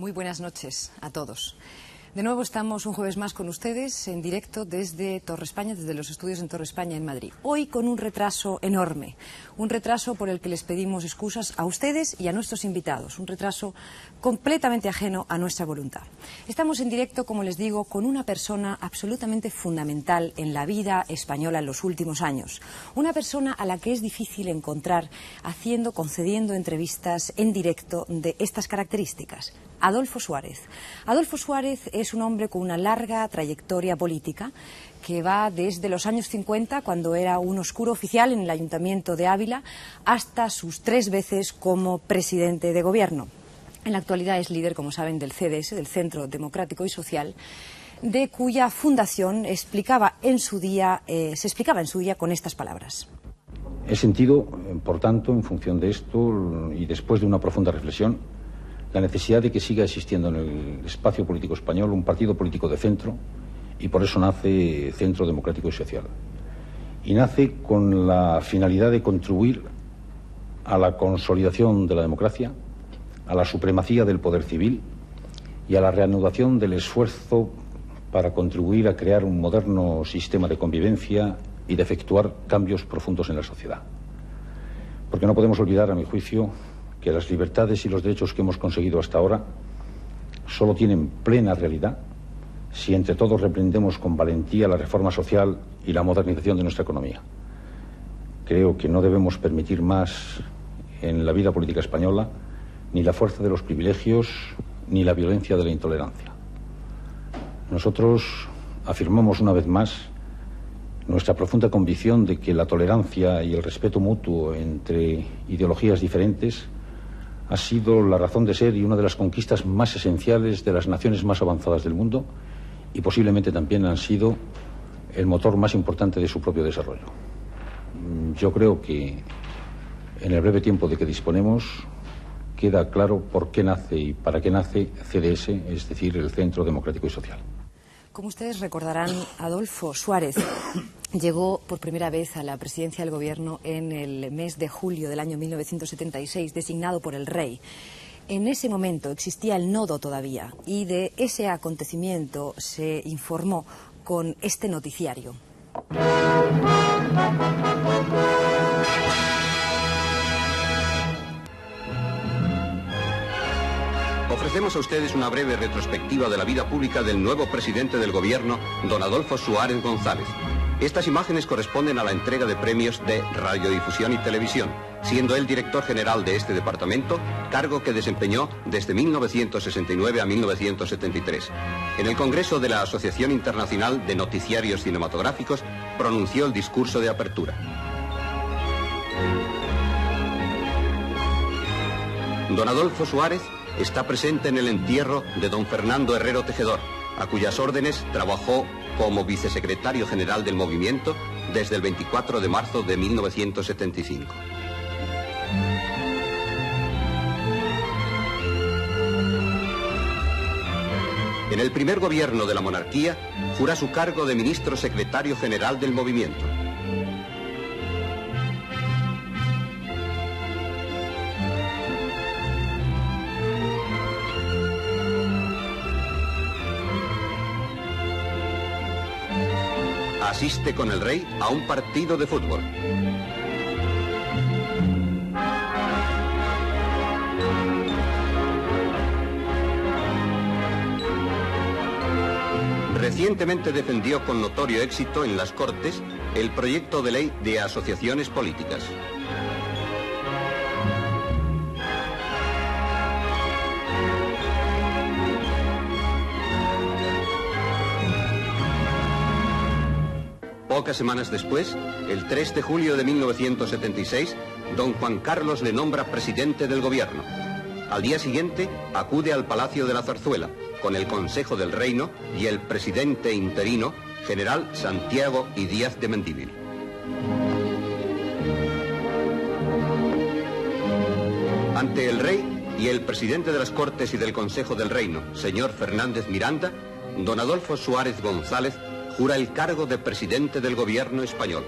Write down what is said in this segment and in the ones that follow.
Muy buenas noches a todos. De nuevo estamos un jueves más con ustedes en directo desde Torre España, desde los estudios en Torre España en Madrid. Hoy con un retraso enorme, un retraso por el que les pedimos excusas a ustedes y a nuestros invitados, un retraso completamente ajeno a nuestra voluntad. Estamos en directo, como les digo, con una persona absolutamente fundamental en la vida española en los últimos años. Una persona a la que es difícil encontrar concediendo entrevistas en directo de estas características. Adolfo Suárez. Adolfo Suárez es un hombre con una larga trayectoria política que va desde los años 50, cuando era un oscuro oficial en el Ayuntamiento de Ávila, hasta sus 3 veces como presidente de gobierno. En la actualidad es líder, como saben, del CDS, del Centro Democrático y Social, de cuya fundación se explicaba en su día con estas palabras. He sentido, por tanto, en función de esto y después de una profunda reflexión, la necesidad de que siga existiendo en el espacio político español un partido político de centro, y por eso nace Centro Democrático y Social. Y nace con la finalidad de contribuir a la consolidación de la democracia, a la supremacía del poder civil y a la reanudación del esfuerzo para contribuir a crear un moderno sistema de convivencia y de efectuar cambios profundos en la sociedad. Porque no podemos olvidar, a mi juicio, que las libertades y los derechos que hemos conseguido hasta ahora solo tienen plena realidad si entre todos reprendemos con valentía la reforma social y la modernización de nuestra economía. Creo que no debemos permitir más en la vida política española ni la fuerza de los privilegios ni la violencia de la intolerancia. Nosotros afirmamos una vez más nuestra profunda convicción de que la tolerancia y el respeto mutuo entre ideologías diferentes ha sido la razón de ser y una de las conquistas más esenciales de las naciones más avanzadas del mundo, y posiblemente también han sido el motor más importante de su propio desarrollo. Yo creo que en el breve tiempo de que disponemos queda claro por qué nace y para qué nace CDS, es decir, el Centro Democrático y Social. Como ustedes recordarán, Adolfo Suárez llegó por primera vez a la presidencia del Gobierno en el mes de julio del año 1976, designado por el rey. En ese momento existía el nodo todavía, y de ese acontecimiento se informó con este noticiario. Ofrecemos a ustedes una breve retrospectiva de la vida pública del nuevo presidente del gobierno, don Adolfo Suárez González. Estas imágenes corresponden a la entrega de premios de Radiodifusión y Televisión, siendo él director general de este departamento, cargo que desempeñó desde 1969 a 1973. En el Congreso de la Asociación Internacional de Noticiarios Cinematográficos pronunció el discurso de apertura. Don Adolfo Suárez está presente en el entierro de don Fernando Herrero Tejedor, a cuyas órdenes trabajó como vicesecretario general del movimiento desde el 24 de marzo de 1975. En el primer gobierno de la monarquía, jura su cargo de ministro secretario general del movimiento. Asiste con el rey a un partido de fútbol. Recientemente defendió con notorio éxito en las Cortes el proyecto de ley de asociaciones políticas. Pocas semanas después, el 3 de julio de 1976, don Juan Carlos le nombra presidente del gobierno. Al día siguiente, acude al Palacio de la Zarzuela, con el Consejo del Reino y el presidente interino, general Santiago y Díaz de Mendívil. Ante el rey y el presidente de las Cortes y del Consejo del Reino, señor Fernández Miranda, don Adolfo Suárez González jura el cargo de presidente del gobierno español.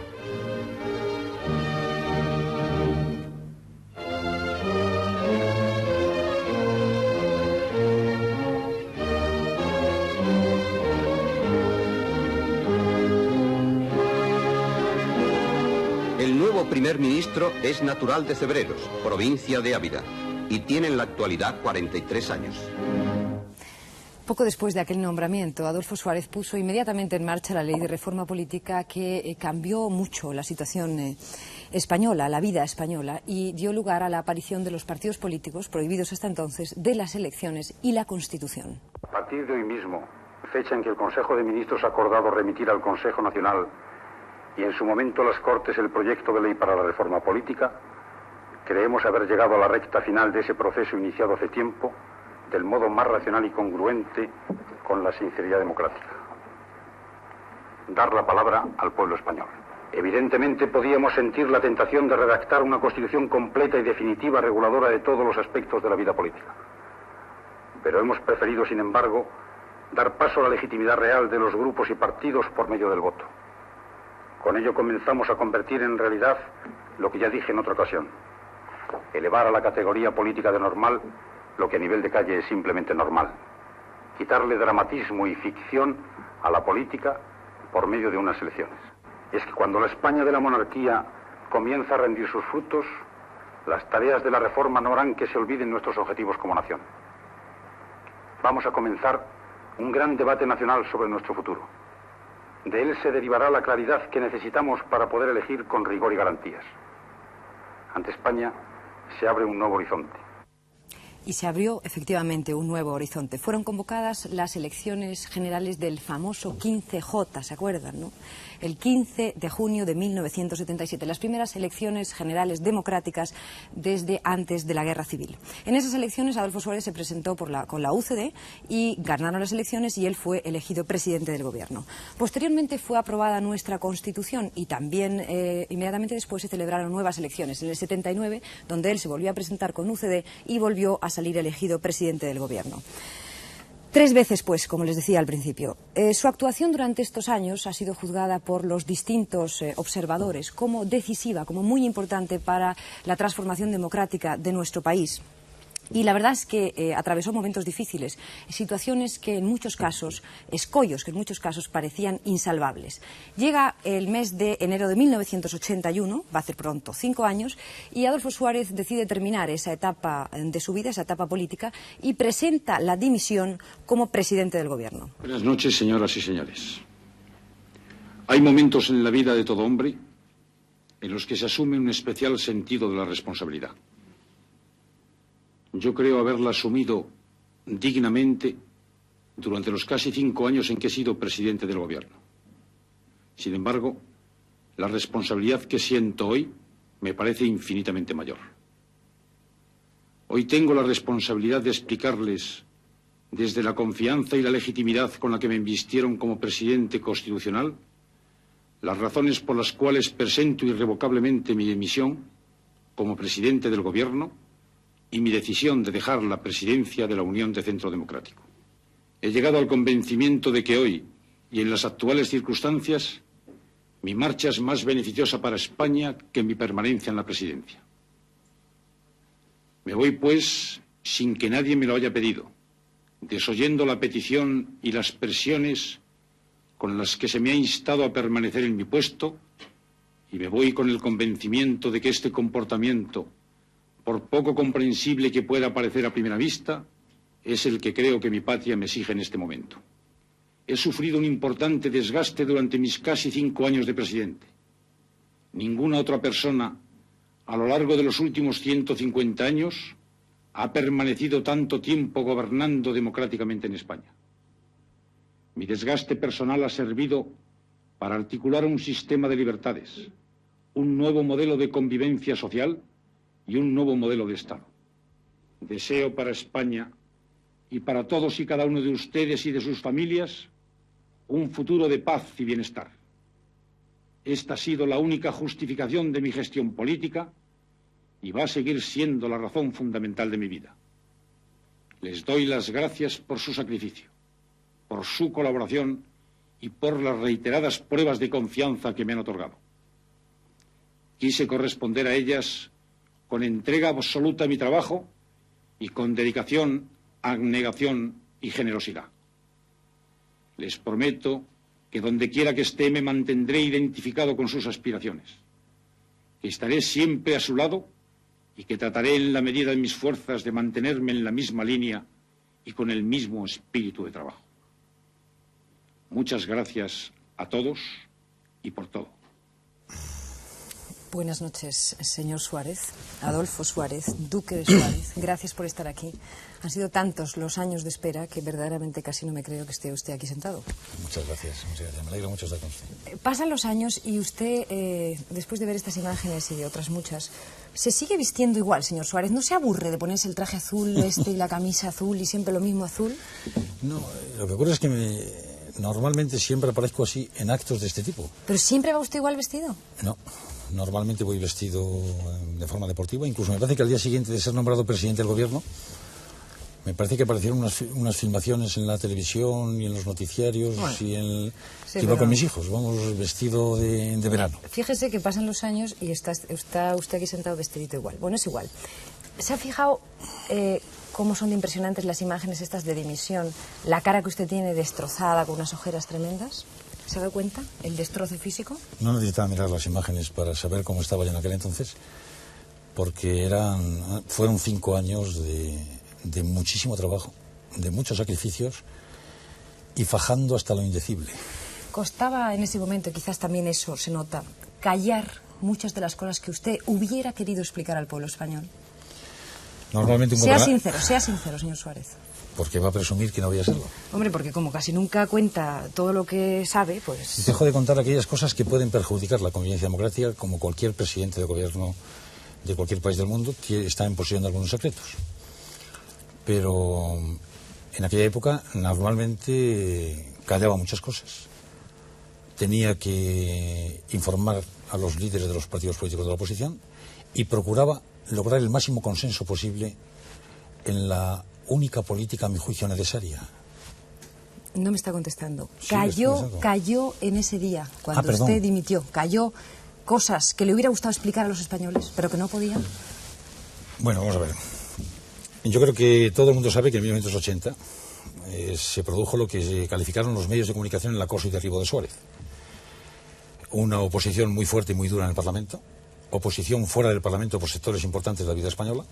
primer ministro es natural de Cebreros, provincia de Ávila, y tiene en la actualidad 43 años. Poco después de aquel nombramiento, Adolfo Suárez puso inmediatamente en marcha la ley de reforma política que cambió mucho la situación española, la vida española, y dio lugar a la aparición de los partidos políticos, prohibidos hasta entonces, de las elecciones y la Constitución. A partir de hoy mismo, fecha en que el Consejo de Ministros ha acordado remitir al Consejo Nacional y en su momento a las Cortes el proyecto de ley para la reforma política, creemos haber llegado a la recta final de ese proceso iniciado hace tiempo, del modo más racional y congruente con la sinceridad democrática. Dar la palabra al pueblo español. Evidentemente podíamos sentir la tentación de redactar una constitución completa y definitiva reguladora de todos los aspectos de la vida política. Pero hemos preferido, sin embargo, dar paso a la legitimidad real de los grupos y partidos por medio del voto. Con ello comenzamos a convertir en realidad lo que ya dije en otra ocasión: elevar a la categoría política de normal lo que a nivel de calle es simplemente normal. Quitarle dramatismo y ficción a la política por medio de unas elecciones. Es que cuando la España de la monarquía comienza a rendir sus frutos, las tareas de la reforma no harán que se olviden nuestros objetivos como nación. Vamos a comenzar un gran debate nacional sobre nuestro futuro. De él se derivará la claridad que necesitamos para poder elegir con rigor y garantías. Ante España se abre un nuevo horizonte. Y se abrió efectivamente un nuevo horizonte. Fueron convocadas las elecciones generales del famoso 15J, ¿se acuerdan, no? El 15 de junio de 1977, las primeras elecciones generales democráticas desde antes de la Guerra Civil. En esas elecciones Adolfo Suárez se presentó con la UCD y ganaron las elecciones y él fue elegido presidente del gobierno. Posteriormente fue aprobada nuestra Constitución y también inmediatamente después se celebraron nuevas elecciones. En el 79, donde él se volvió a presentar con UCD y volvió a salir elegido presidente del gobierno. 3 veces, pues, como les decía al principio. Su actuación durante estos años ha sido juzgada por los distintos observadores como decisiva, como muy importante para la transformación democrática de nuestro país. Y la verdad es que atravesó momentos difíciles, situaciones que en muchos casos, escollos que en muchos casos parecían insalvables. Llega el mes de enero de 1981, va a hacer pronto 5 años, y Adolfo Suárez decide terminar esa etapa de su vida, esa etapa política, y presenta la dimisión como presidente del gobierno. Buenas noches, señoras y señores. Hay momentos en la vida de todo hombre en los que se asume un especial sentido de la responsabilidad. Yo creo haberla asumido dignamente durante los casi 5 años en que he sido presidente del gobierno. Sin embargo, la responsabilidad que siento hoy me parece infinitamente mayor. Hoy tengo la responsabilidad de explicarles, desde la confianza y la legitimidad con la que me invistieron como presidente constitucional, las razones por las cuales presento irrevocablemente mi dimisión como presidente del gobierno y mi decisión de dejar la presidencia de la Unión de Centro Democrático. He llegado al convencimiento de que hoy, y en las actuales circunstancias, mi marcha es más beneficiosa para España que mi permanencia en la presidencia. Me voy, pues, sin que nadie me lo haya pedido, desoyendo la petición y las presiones con las que se me ha instado a permanecer en mi puesto, y me voy con el convencimiento de que este comportamiento, por poco comprensible que pueda parecer a primera vista, es el que creo que mi patria me exige en este momento. He sufrido un importante desgaste durante mis casi 5 años de presidente. Ninguna otra persona, a lo largo de los últimos 150 años, ha permanecido tanto tiempo gobernando democráticamente en España. Mi desgaste personal ha servido para articular un sistema de libertades, un nuevo modelo de convivencia social y un nuevo modelo de Estado. Deseo para España y para todos y cada uno de ustedes y de sus familias un futuro de paz y bienestar. Esta ha sido la única justificación de mi gestión política y va a seguir siendo la razón fundamental de mi vida. Les doy las gracias por su sacrificio, por su colaboración y por las reiteradas pruebas de confianza que me han otorgado. Quise corresponder a ellas con entrega absoluta a mi trabajo y con dedicación, abnegación y generosidad. Les prometo que donde quiera que esté me mantendré identificado con sus aspiraciones, que estaré siempre a su lado y que trataré en la medida de mis fuerzas de mantenerme en la misma línea y con el mismo espíritu de trabajo. Muchas gracias a todos y por todo. Buenas noches, señor Suárez, Adolfo Suárez, Duque de Suárez. Gracias por estar aquí. Han sido tantos los años de espera que verdaderamente casi no me creo que esté usted aquí sentado. Muchas gracias. Me alegro mucho estar con usted. Pasan los años y usted, después de ver estas imágenes y de otras muchas, se sigue vistiendo igual, señor Suárez. ¿No se aburre de ponerse el traje azul y la camisa azul y siempre lo mismo azul? No, lo que ocurre es que normalmente siempre aparezco así en actos de este tipo. ¿Pero siempre va usted igual vestido? No. Normalmente voy vestido de forma deportiva. Incluso me parece que al día siguiente de ser nombrado presidente del gobierno, me parece que aparecieron unas filmaciones en la televisión y en los noticiarios, bueno, y que iba con mis hijos. Vamos vestido de verano. Fíjese que pasan los años y está usted aquí sentado vestidito igual. Bueno, es igual. ¿Se ha fijado cómo son de impresionantes las imágenes estas de dimisión? La cara que usted tiene destrozada con unas ojeras tremendas. ¿Se ha dado cuenta? ¿El destrozo físico? No necesitaba mirar las imágenes para saber cómo estaba yo en aquel entonces, porque fueron 5 años de muchísimo trabajo, de muchos sacrificios y fajando hasta lo indecible. Costaba en ese momento, quizás también eso se nota, callar muchas de las cosas que usted hubiera querido explicar al pueblo español. Normalmente sea sincero, señor Suárez. ¿Por qué va a presumir que no voy a serlo? Hombre, porque como casi nunca cuenta todo lo que sabe, pues... Dejo de contar aquellas cosas que pueden perjudicar la convivencia democrática, como cualquier presidente de gobierno de cualquier país del mundo está en posesión de algunos secretos. Pero en aquella época normalmente callaba muchas cosas. Tenía que informar a los líderes de los partidos políticos de la oposición y procuraba lograr el máximo consenso posible en la única política, a mi juicio, necesaria. No me está contestando. Sí, cayó en ese día, cuando usted dimitió. Cayó cosas que le hubiera gustado explicar a los españoles, pero que no podía. Bueno, vamos a ver. Yo creo que todo el mundo sabe que en 1980 se produjo lo que se calificaron los medios de comunicación el acoso y derribo de Suárez. Una oposición muy fuerte y muy dura en el Parlamento, oposición fuera del Parlamento por sectores importantes de la vida española,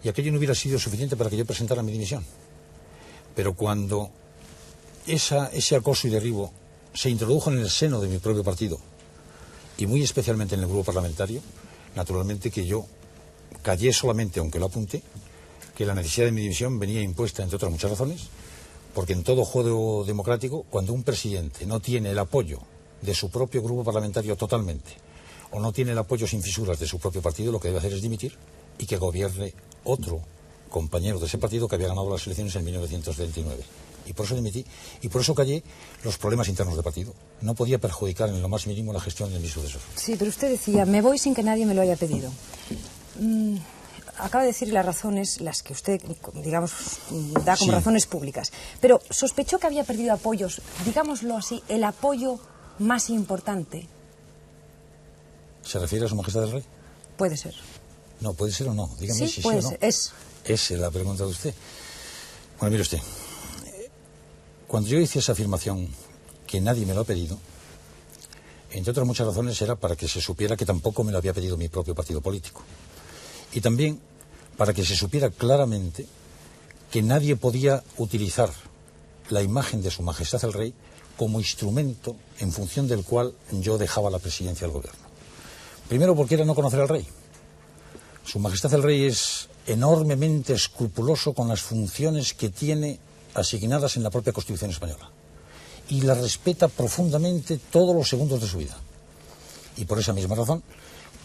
y aquello no hubiera sido suficiente para que yo presentara mi dimisión. Pero cuando ese acoso y derribo se introdujo en el seno de mi propio partido, y muy especialmente en el grupo parlamentario, naturalmente que yo callé solamente, aunque lo apunté, que la necesidad de mi dimisión venía impuesta, entre otras muchas razones, porque en todo juego democrático, cuando un presidente no tiene el apoyo de su propio grupo parlamentario totalmente, o no tiene el apoyo sin fisuras de su propio partido, lo que debe hacer es dimitir y que gobierne otro compañero de ese partido que había ganado las elecciones en 1929. Y por eso dimití, y por eso callé los problemas internos del partido. No podía perjudicar en lo más mínimo la gestión de mi sucesor. Sí, pero usted decía, me voy sin que nadie me lo haya pedido. Acaba de decir las razones, las que usted, digamos, da como razones públicas. Pero sospechó que había perdido apoyos, digámoslo así, el apoyo más importante. ¿Se refiere a Su Majestad el Rey? Puede ser. No, puede ser o no. Dígame si puede sí o no. ser. Esa es la pregunta de usted. Bueno, mire usted. Cuando yo hice esa afirmación, que nadie me lo ha pedido, entre otras muchas razones era para que se supiera que tampoco me lo había pedido mi propio partido político. Y también para que se supiera claramente que nadie podía utilizar la imagen de Su Majestad el Rey como instrumento en función del cual yo dejaba la presidencia del gobierno. Primero porque era no conocer al rey. Su Majestad el Rey es enormemente escrupuloso con las funciones que tiene asignadas en la propia Constitución española y las respeta profundamente todos los segundos de su vida. Y por esa misma razón,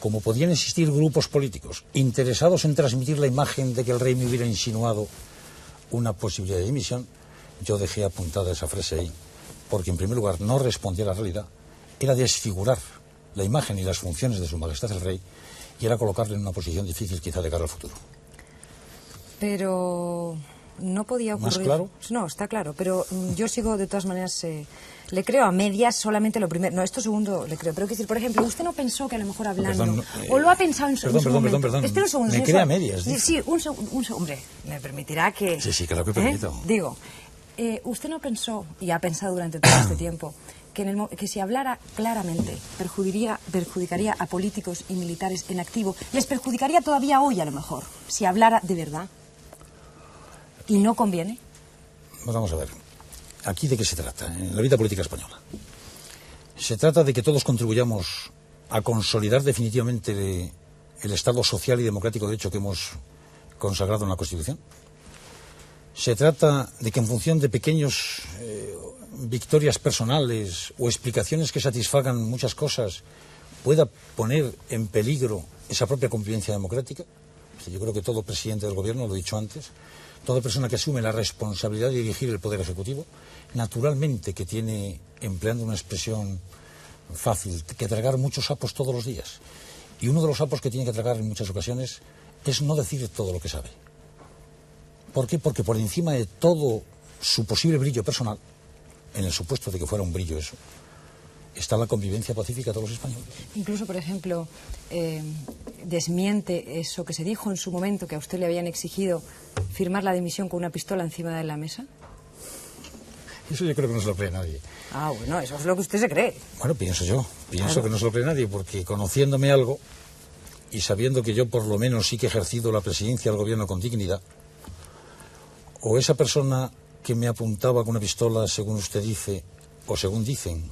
como podían existir grupos políticos interesados en transmitir la imagen de que el rey me hubiera insinuado una posibilidad de dimisión, yo dejé apuntada esa frase ahí, porque en primer lugar no respondía a la realidad, era desfigurar la imagen y las funciones de Su Majestad el Rey y era colocarle en una posición difícil quizá de cara al futuro. Pero no podía ocurrir... ¿Más claro? No, está claro, pero yo sigo de todas maneras... le creo a medias solamente lo primero. No, esto segundo le creo. Pero, quiero decir, por ejemplo, usted no pensó que a lo mejor hablando... Perdón, o lo ha pensado en su momento. Perdón. Espera un segundo. Me cree a medias. Sí, un segundo. Hombre, me permitirá que... Sí, claro que permito. Digo, usted no pensó, y ha pensado durante todo este tiempo, que si hablara claramente perjudicaría a políticos y militares en activo, les perjudicaría todavía hoy a lo mejor, si hablara de verdad? ¿Y no conviene? Pues vamos a ver, ¿aquí de qué se trata en la vida política española? Se trata de que todos contribuyamos a consolidar definitivamente el Estado social y democrático de derecho que hemos consagrado en la Constitución. Se trata de que en función de pequeños victorias personales o explicaciones que satisfagan muchas cosas pueda poner en peligro esa propia convivencia democrática. Yo creo que todo presidente del gobierno, lo he dicho antes, toda persona que asume la responsabilidad de dirigir el Poder Ejecutivo, naturalmente que tiene, empleando una expresión fácil, que tragar muchos sapos todos los días. Y uno de los sapos que tiene que tragar en muchas ocasiones es no decir todo lo que sabe. ¿Por qué? Porque por encima de todo su posible brillo personal, en el supuesto de que fuera un brillo eso, está la convivencia pacífica de todos los españoles. Incluso, por ejemplo, desmiente eso que se dijo en su momento, que a usted le habían exigido firmar la dimisión con una pistola encima de la mesa. Eso yo creo que no se lo cree nadie. Ah, bueno, eso es lo que usted se cree. Bueno, pienso Claro. que no se lo cree nadie, porque conociéndome algo y sabiendo que yo por lo menos sí que he ejercido la presidencia del gobierno con dignidad, o esa persona que me apuntaba con una pistola, según usted dice, o según dicen,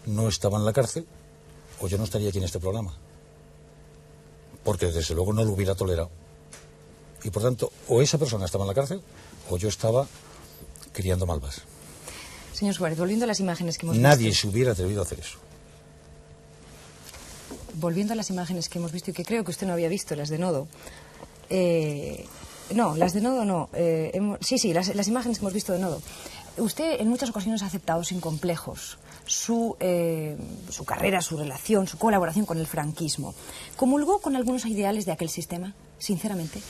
no estaba en la cárcel, o yo no estaría aquí en este programa. Porque desde luego no lo hubiera tolerado. Y por tanto, o esa persona estaba en la cárcel, o yo estaba criando malvas. Señor Suárez, volviendo a las imágenes que hemos Nadie visto. se hubiera atrevido a hacer eso. Volviendo a las imágenes que hemos visto y que creo que usted no había visto, las de Nodo. No, las de Nodo no. Las imágenes que hemos visto de Nodo. Usted en muchas ocasiones ha aceptado sin complejos su carrera, su relación, su colaboración con el franquismo. ¿Comulgó con algunos ideales de aquel sistema, sinceramente?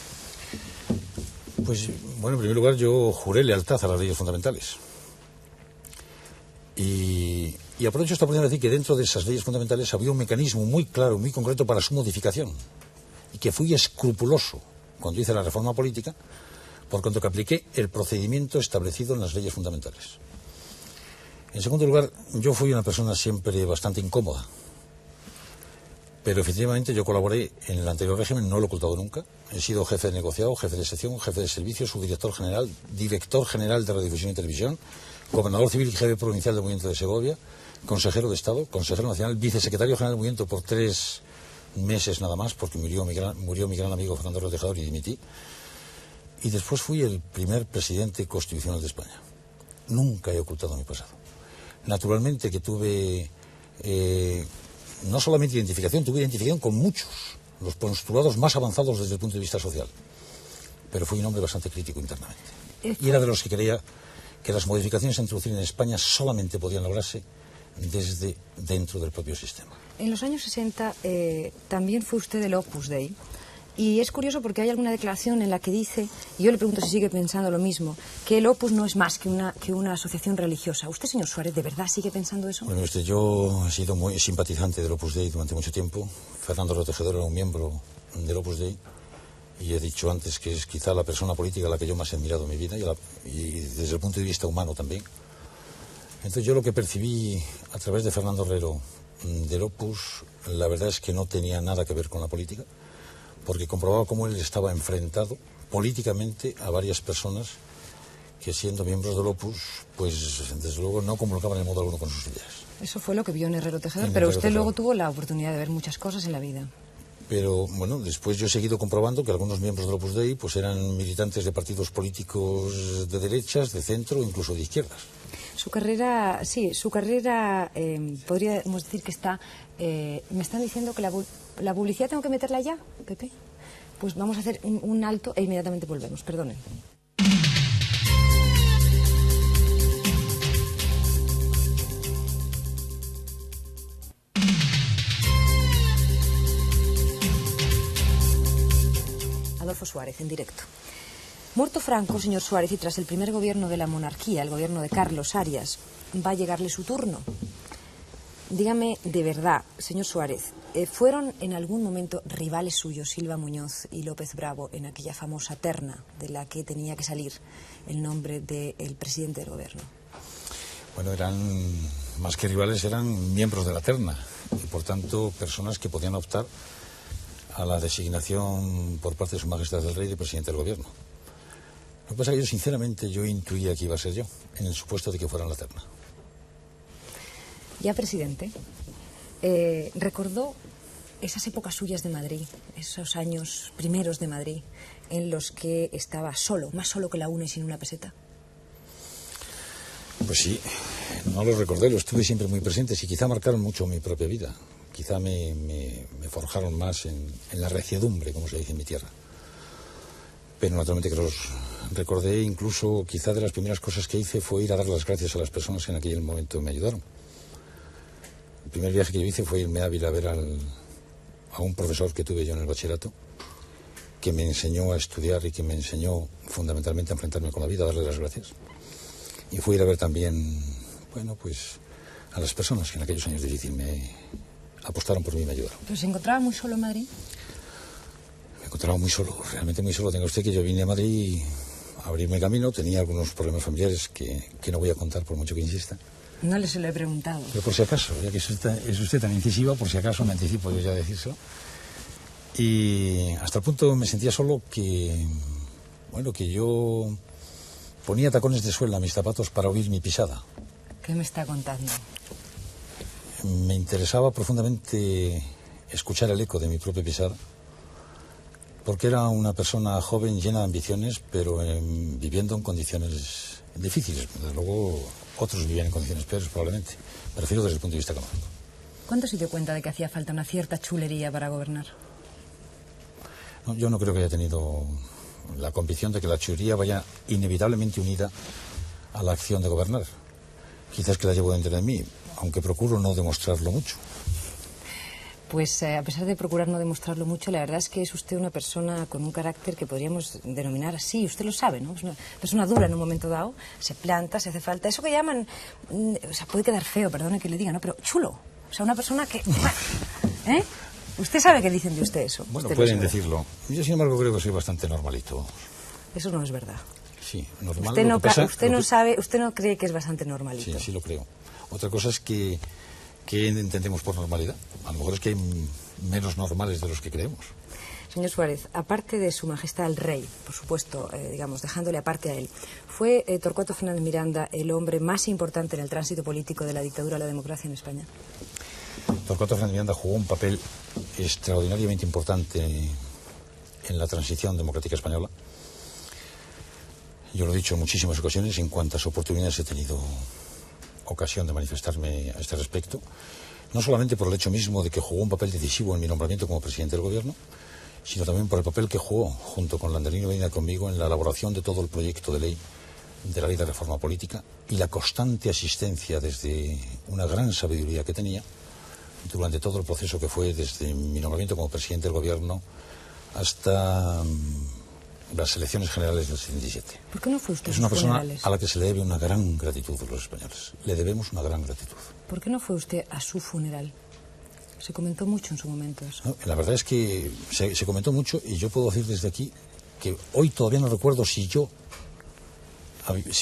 Pues, bueno, en primer lugar, yo juré lealtad a las leyes fundamentales. Y aprovecho esta oportunidad de decir que dentro de esas leyes fundamentales había un mecanismo muy claro, muy concreto para su modificación. Y que fui escrupuloso cuando hice la reforma política, por cuanto que apliqué el procedimiento establecido en las leyes fundamentales. En segundo lugar, yo fui una persona siempre bastante incómoda. Pero efectivamente yo colaboré en el anterior régimen, no lo he ocultado nunca. He sido jefe de negociado, jefe de sección, jefe de servicio, subdirector general, director general de Radiodifusión y Televisión, gobernador civil y jefe provincial del Movimiento de Segovia, consejero de Estado, consejero nacional, vicesecretario general del Movimiento por 3 meses nada más, porque murió mi gran amigo Fernando Herrero Tejador y dimití. Y después fui el primer presidente constitucional de España. Nunca he ocultado mi pasado. Naturalmente que tuve no solamente identificación, tuve identificación con muchos, los postulados más avanzados desde el punto de vista social. Pero fui un hombre bastante crítico internamente. Y era de los que creía que las modificaciones a introducir en España solamente podían lograrse desde dentro del propio sistema. En los años 60 también fue usted del Opus Dei. Y es curioso porque hay alguna declaración en la que dice, y yo le pregunto si sigue pensando lo mismo, que el Opus no es más que una asociación religiosa. ¿Usted, señor Suárez, de verdad sigue pensando eso? Bueno, yo he sido muy simpatizante del Opus Dei durante mucho tiempo. Fernando Herrero Tejador era un miembro del Opus Dei. Y he dicho antes que es quizá la persona política a la que yo más he admirado en mi vida y desde el punto de vista humano también. Entonces yo lo que percibí a través de Fernando Herrero del Opus, la verdad es que no tenía nada que ver con la política, porque comprobaba cómo él estaba enfrentado políticamente a varias personas que siendo miembros del Opus, pues desde luego no comulgaban en modo alguno con sus ideas. Eso fue lo que vio en Herrero Tejador, pero usted luego tuvo la oportunidad de ver muchas cosas en la vida. Pero bueno, después yo he seguido comprobando que algunos miembros del Opus Dei pues eran militantes de partidos políticos de derechas, de centro, incluso de izquierdas. Su carrera, podríamos decir que está... me están diciendo que la publicidad tengo que meterla ya, Pepe. Pues vamos a hacer un alto e inmediatamente volvemos, perdonen. Adolfo Suárez, en directo. Muerto Franco, señor Suárez, y tras el primer gobierno de la monarquía, el gobierno de Carlos Arias, va a llegarle su turno. Dígame de verdad, señor Suárez, ¿fueron en algún momento rivales suyos Silva Muñoz y López Bravo en aquella famosa terna de la que tenía que salir el nombre del presidente del gobierno? Bueno, eran más que rivales, eran miembros de la terna y, por tanto, personas que podían optar a la designación por parte de Su Majestad el Rey de presidente del gobierno. Lo que pasa es que yo, sinceramente, yo intuía que iba a ser yo, en el supuesto de que fuera en la terna. Ya presidente, recordó esas épocas suyas de Madrid, esos años primeros de Madrid, en los que estaba solo, más solo que la UNE sin una peseta. Pues sí, no lo recordé, lo estuve siempre muy presente y quizá marcaron mucho mi propia vida. Quizá me forjaron más en la reciedumbre, como se dice en mi tierra. Pero naturalmente que los recordé, incluso quizá de las primeras cosas que hice fue ir a dar las gracias a las personas que en aquel momento me ayudaron. El primer viaje que yo hice fue irme a Ávila a ver a un profesor que tuve yo en el bachillerato, que me enseñó a estudiar y que me enseñó fundamentalmente a enfrentarme con la vida, a darle las gracias. Y fui a ir a ver también, bueno, pues a las personas que en aquellos años difíciles me apostaron por mí y me ayudaron. ¿Pero se encontraba muy solo en Madrid? Me encontraba muy solo, realmente muy solo. Tenga usted que yo vine a Madrid a abrirme camino, tenía algunos problemas familiares que no voy a contar por mucho que insista. No se lo he preguntado. Pero por si acaso, ya que es usted tan incisiva, por si acaso me anticipo yo ya a decírselo. Y hasta el punto me sentía solo que, bueno, que yo ponía tacones de suela a mis zapatos para oír mi pisada. ¿Qué me está contando? Me interesaba profundamente escuchar el eco de mi propia pisada, porque era una persona joven, llena de ambiciones, pero viviendo en condiciones difíciles. Desde luego, otros vivían en condiciones peores, probablemente. Me refiero desde el punto de vista económico. ¿Cuándo se dio cuenta de que hacía falta una cierta chulería para gobernar? No, yo no creo que haya tenido la convicción de que la chulería vaya inevitablemente unida a la acción de gobernar. Quizás que la llevo dentro de mí, aunque procuro no demostrarlo mucho. Pues a pesar de procurar no demostrarlo mucho, la verdad es que es usted una persona con un carácter que podríamos denominar así, usted lo sabe, ¿no? Es una persona dura en un momento dado, se planta, se hace falta, eso que llaman, o sea, puede quedar feo, perdone que le diga, ¿no? Pero chulo, o sea, una persona que... ¿Eh? ¿Usted sabe que dicen de usted eso? Bueno, usted pueden decirlo. Yo, sin embargo, creo que soy bastante normalito. Eso no es verdad. Sí, normal. Usted no cree que es bastante normalito. Sí, sí lo creo. Otra cosa es que entendemos por normalidad. A lo mejor es que hay menos normales de los que creemos. Señor Suárez, aparte de Su Majestad el Rey, por supuesto, digamos, dejándole aparte a él, ¿fue Torcuato Fernández Miranda el hombre más importante en el tránsito político de la dictadura a la democracia en España? Torcuato Fernández Miranda jugó un papel extraordinariamente importante en la transición democrática española. Yo lo he dicho en muchísimas ocasiones, en cuantas oportunidades he tenido ocasión de manifestarme a este respecto, no solamente por el hecho mismo de que jugó un papel decisivo en mi nombramiento como presidente del gobierno, sino también por el papel que jugó, junto con Landelino Medina conmigo, en la elaboración de todo el proyecto de ley de la ley de reforma política y la constante asistencia desde una gran sabiduría que tenía durante todo el proceso que fue desde mi nombramiento como presidente del gobierno hasta las elecciones generales del 77. ¿Por qué no fue usted Es una persona funerales? a la que se le debe una gran gratitud a los españoles. Le debemos una gran gratitud. ¿Por qué no fue usted a su funeral? Se comentó mucho en su momento eso. No, la verdad es que se comentó mucho y yo puedo decir desde aquí que hoy todavía no recuerdo si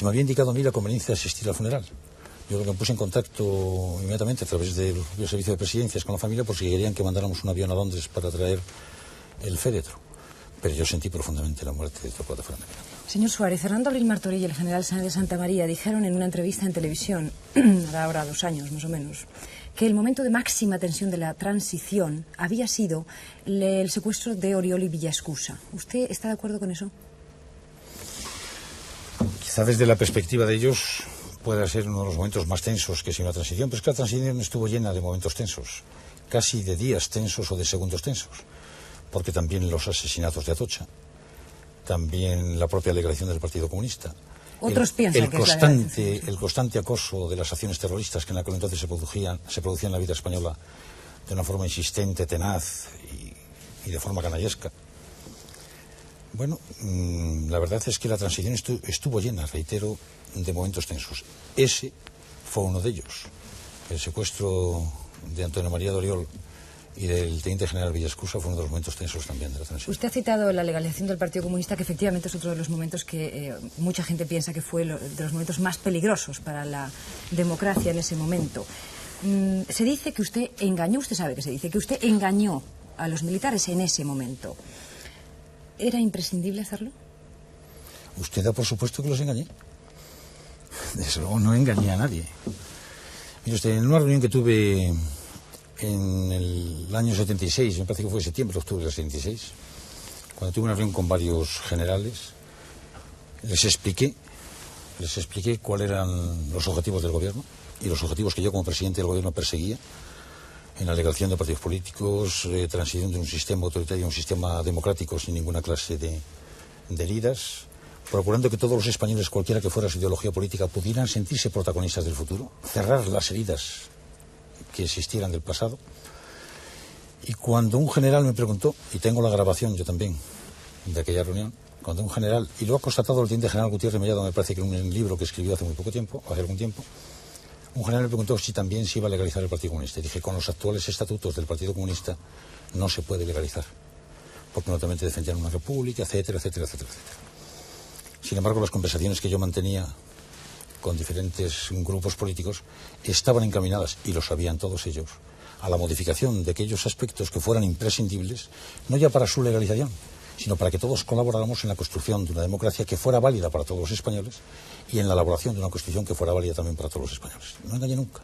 me había indicado a mí la conveniencia de asistir al funeral. Yo creo que me puse en contacto inmediatamente a través del servicio de presidencias con la familia por si querían que mandáramos un avión a Londres para traer el féretro. Pero yo sentí profundamente la muerte de Torcuato Fernández Miranda. Señor Suárez, Fernando Abril Martorell y el general Sáenz de Santa María dijeron en una entrevista en televisión, ahora 2 años más o menos, que el momento de máxima tensión de la transición había sido el secuestro de Oriol y Villaescusa. ¿Usted está de acuerdo con eso? Quizá desde la perspectiva de ellos pueda ser uno de los momentos más tensos que ha sido una transición, pero es que la transición estuvo llena de momentos tensos, casi de días tensos o de segundos tensos, porque también los asesinatos de Atocha, también la propia alegación del Partido Comunista, Otros piensan que el constante acoso de las acciones terroristas que en aquel entonces se producían en la vida española de una forma insistente, tenaz y de forma canallesca. Bueno, la verdad es que la transición estuvo llena, reitero, de momentos tensos. Ese fue uno de ellos. El secuestro de Antonio María de Oriol y del teniente general Villascusa fue uno de los momentos tensos también de la transición. Usted ha citado la legalización del Partido Comunista, que efectivamente es otro de los momentos que mucha gente piensa que fue de los momentos más peligrosos para la democracia en ese momento. Se dice que usted engañó, usted sabe que se dice que usted engañó a los militares en ese momento. ¿Era imprescindible hacerlo? Usted da por supuesto que los engañé. Desde luego no engañé a nadie. Mire usted, en una reunión que tuve en el año 76, me parece que fue septiembre, octubre del 76, cuando tuve una reunión con varios generales, les expliqué cuáles eran los objetivos del gobierno y los objetivos que yo como presidente del gobierno perseguía en la legalización de partidos políticos, transición de un sistema autoritario a un sistema democrático sin ninguna clase de heridas, procurando que todos los españoles, cualquiera que fuera su ideología política, pudieran sentirse protagonistas del futuro, cerrar las heridas que existieran del pasado. Y cuando un general me preguntó, y tengo la grabación yo también de aquella reunión, cuando un general, y lo ha constatado el teniente general Gutiérrez Mellado, me parece que en un libro que escribió hace algún tiempo, un general me preguntó si también se iba a legalizar el Partido Comunista. Y dije, con los actuales estatutos del Partido Comunista no se puede legalizar, porque notablemente defendían una república, etcétera, etcétera, etcétera, etcétera. Sin embargo, las conversaciones que yo mantenía con diferentes grupos políticos estaban encaminadas, y lo sabían todos ellos, a la modificación de aquellos aspectos que fueran imprescindibles, no ya para su legalización, sino para que todos colaboráramos en la construcción de una democracia que fuera válida para todos los españoles y en la elaboración de una constitución que fuera válida también para todos los españoles. No engañé nunca.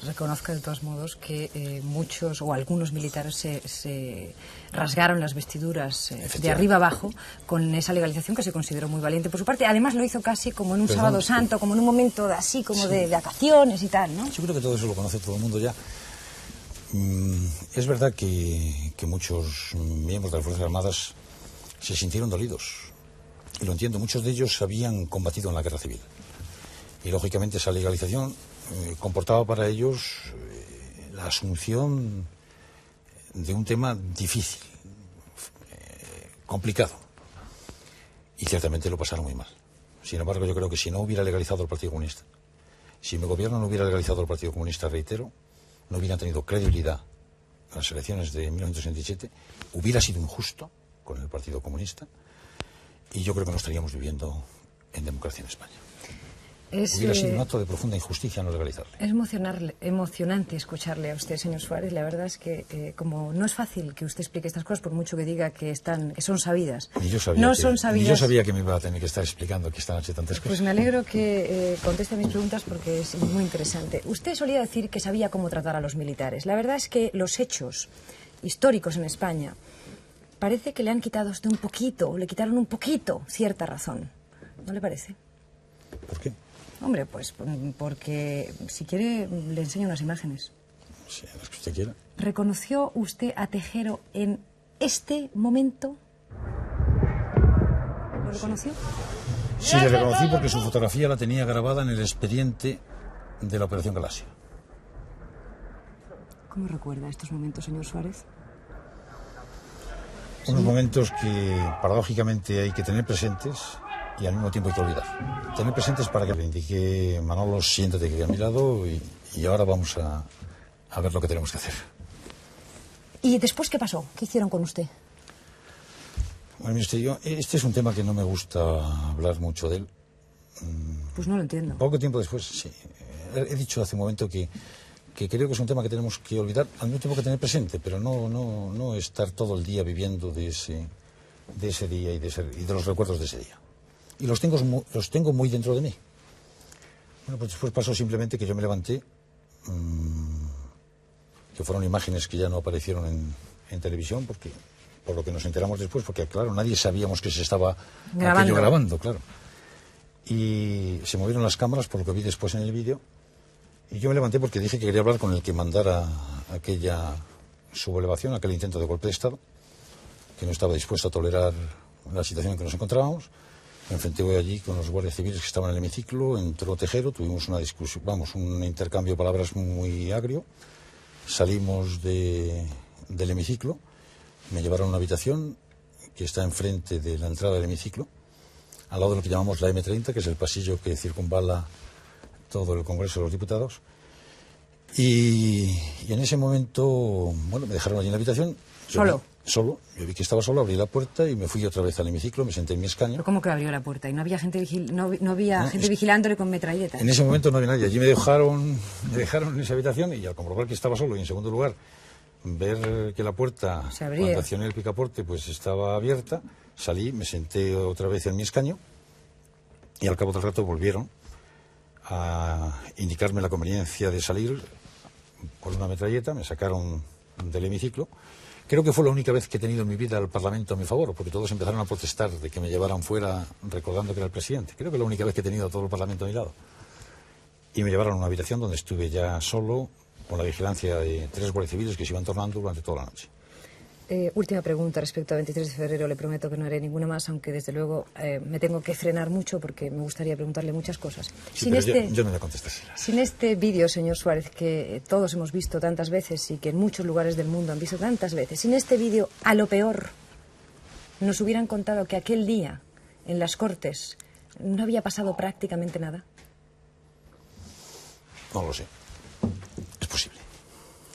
Reconozca de todos modos que muchos o algunos militares se rasgaron las vestiduras de arriba abajo con esa legalización que se consideró muy valiente por su parte. Además lo hizo casi como en un sábado santo, como en un momento así como de vacaciones y tal, ¿no? Yo creo que todo eso lo conoce todo el mundo ya. Es verdad que muchos miembros de las Fuerzas Armadas se sintieron dolidos, y lo entiendo. Muchos de ellos habían combatido en la guerra civil y lógicamente esa legalización comportaba para ellos la asunción de un tema difícil, complicado, y ciertamente lo pasaron muy mal. Sin embargo, yo creo que si no hubiera legalizado el Partido Comunista, si mi gobierno no hubiera legalizado el Partido Comunista, reitero, no hubieran tenido credibilidad en las elecciones de 1967, hubiera sido injusto con el Partido Comunista, y yo creo que no estaríamos viviendo en democracia en España. Hubiera sido un acto de profunda injusticia no legalizarle. Es emocionante escucharle a usted, señor Suárez. La verdad es que como no es fácil que usted explique estas cosas, por mucho que diga que son sabidas. Ni yo sabía que me iba a tener que estar explicando aquí esta noche tantas cosas. Pues me alegro que conteste a mis preguntas porque es muy interesante. Usted solía decir que sabía cómo tratar a los militares. La verdad es que los hechos históricos en España parece que le han quitado a usted un poquito, le quitaron un poquito cierta razón. ¿No le parece? ¿Por qué? Hombre, pues porque, si quiere, le enseño unas imágenes. Sí, las que usted quiera. ¿Reconoció usted a Tejero en este momento? ¿Lo reconoció? Sí, le reconocí porque su fotografía la tenía grabada en el expediente de la Operación Galaxia. ¿Cómo recuerda estos momentos, señor Suárez? Unos momentos que, paradójicamente, hay que tener presentes y al mismo tiempo hay que olvidar. Tener presentes para que le indique, Manolo, siéntate aquí a mi lado y ahora vamos a ver lo que tenemos que hacer. ¿Y después qué pasó? ¿Qué hicieron con usted? Bueno, mire usted, este es un tema que no me gusta hablar mucho de él. Pues no lo entiendo. Poco tiempo después, sí. He dicho hace un momento que creo que es un tema que tenemos que olvidar, al mismo tiempo que tener presente, pero no estar todo el día viviendo de ese día y de los recuerdos de ese día. Y los tengo muy dentro de mí. Bueno, pues después pasó simplemente que yo me levanté, que fueron imágenes que ya no aparecieron en televisión, porque por lo que nos enteramos después, porque claro, nadie sabíamos que se estaba grabando, claro. Y se movieron las cámaras, por lo que vi después en el vídeo, y yo me levanté porque dije que quería hablar con el que mandara aquella sublevación, aquel intento de golpe de Estado, que no estaba dispuesto a tolerar la situación en que nos encontrábamos. Me enfrenté hoy allí con los guardias civiles que estaban en el hemiciclo, entró Tejero, tuvimos una discusión, un intercambio de palabras muy agrio, salimos del hemiciclo, me llevaron a una habitación que está enfrente de la entrada del hemiciclo, al lado de lo que llamamos la M30, que es el pasillo que circunvala todo el Congreso de los Diputados, Y en ese momento, bueno, me dejaron allí en la habitación. ¿Solo? Solo. Yo vi que estaba solo, abrí la puerta y me fui otra vez al hemiciclo, me senté en mi escaño. ¿Pero cómo que abrió la puerta? ¿Y no había gente, gente vigilándole con metralletas? En ese momento no había nadie. Allí me dejaron en esa habitación y al comprobar que estaba solo y en segundo lugar ver que la puerta, cuando accioné el picaporte, pues estaba abierta, salí, me senté otra vez en mi escaño y al cabo del rato volvieron a indicarme la conveniencia de salir por una metralleta, me sacaron del hemiciclo. Creo que fue la única vez que he tenido en mi vida el Parlamento a mi favor, porque todos empezaron a protestar de que me llevaran fuera recordando que era el presidente. Creo que es la única vez que he tenido todo el Parlamento a mi lado. Y me llevaron a una habitación donde estuve ya solo, con la vigilancia de 3 guardias civiles que se iban tornando durante toda la noche. Última pregunta respecto al 23 de febrero. Le prometo que no haré ninguna más, aunque desde luego me tengo que frenar mucho porque me gustaría preguntarle muchas cosas. Sí, pero yo no me contestas. Sin este vídeo, señor Suárez, que todos hemos visto tantas veces y que en muchos lugares del mundo han visto tantas veces, sin este vídeo, a lo peor, nos hubieran contado que aquel día, en las Cortes, no había pasado prácticamente nada. No lo sé. Es posible.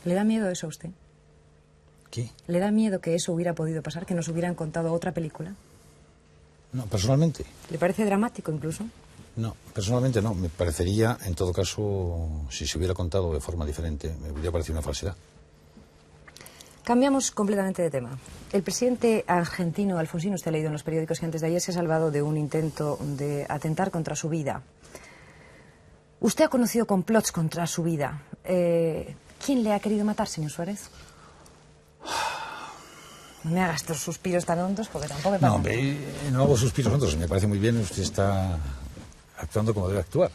¿Le da miedo eso a usted? ¿Qué? ¿Le da miedo que eso hubiera podido pasar, que nos hubieran contado otra película? No, personalmente. ¿Le parece dramático incluso? No, personalmente no. Me parecería, en todo caso, si se hubiera contado de forma diferente, me hubiera parecido una falsedad. Cambiamos completamente de tema. El presidente argentino, Alfonsín, usted ha leído en los periódicos que antes de ayer se ha salvado de un intento de atentar contra su vida. Usted ha conocido complots contra su vida. ¿Quién le ha querido matar, señor Suárez? No me haga estos suspiros tan hondos porque tampoco me No, no hago suspiros hondos. Me parece muy bien. Usted está actuando como debe actuar.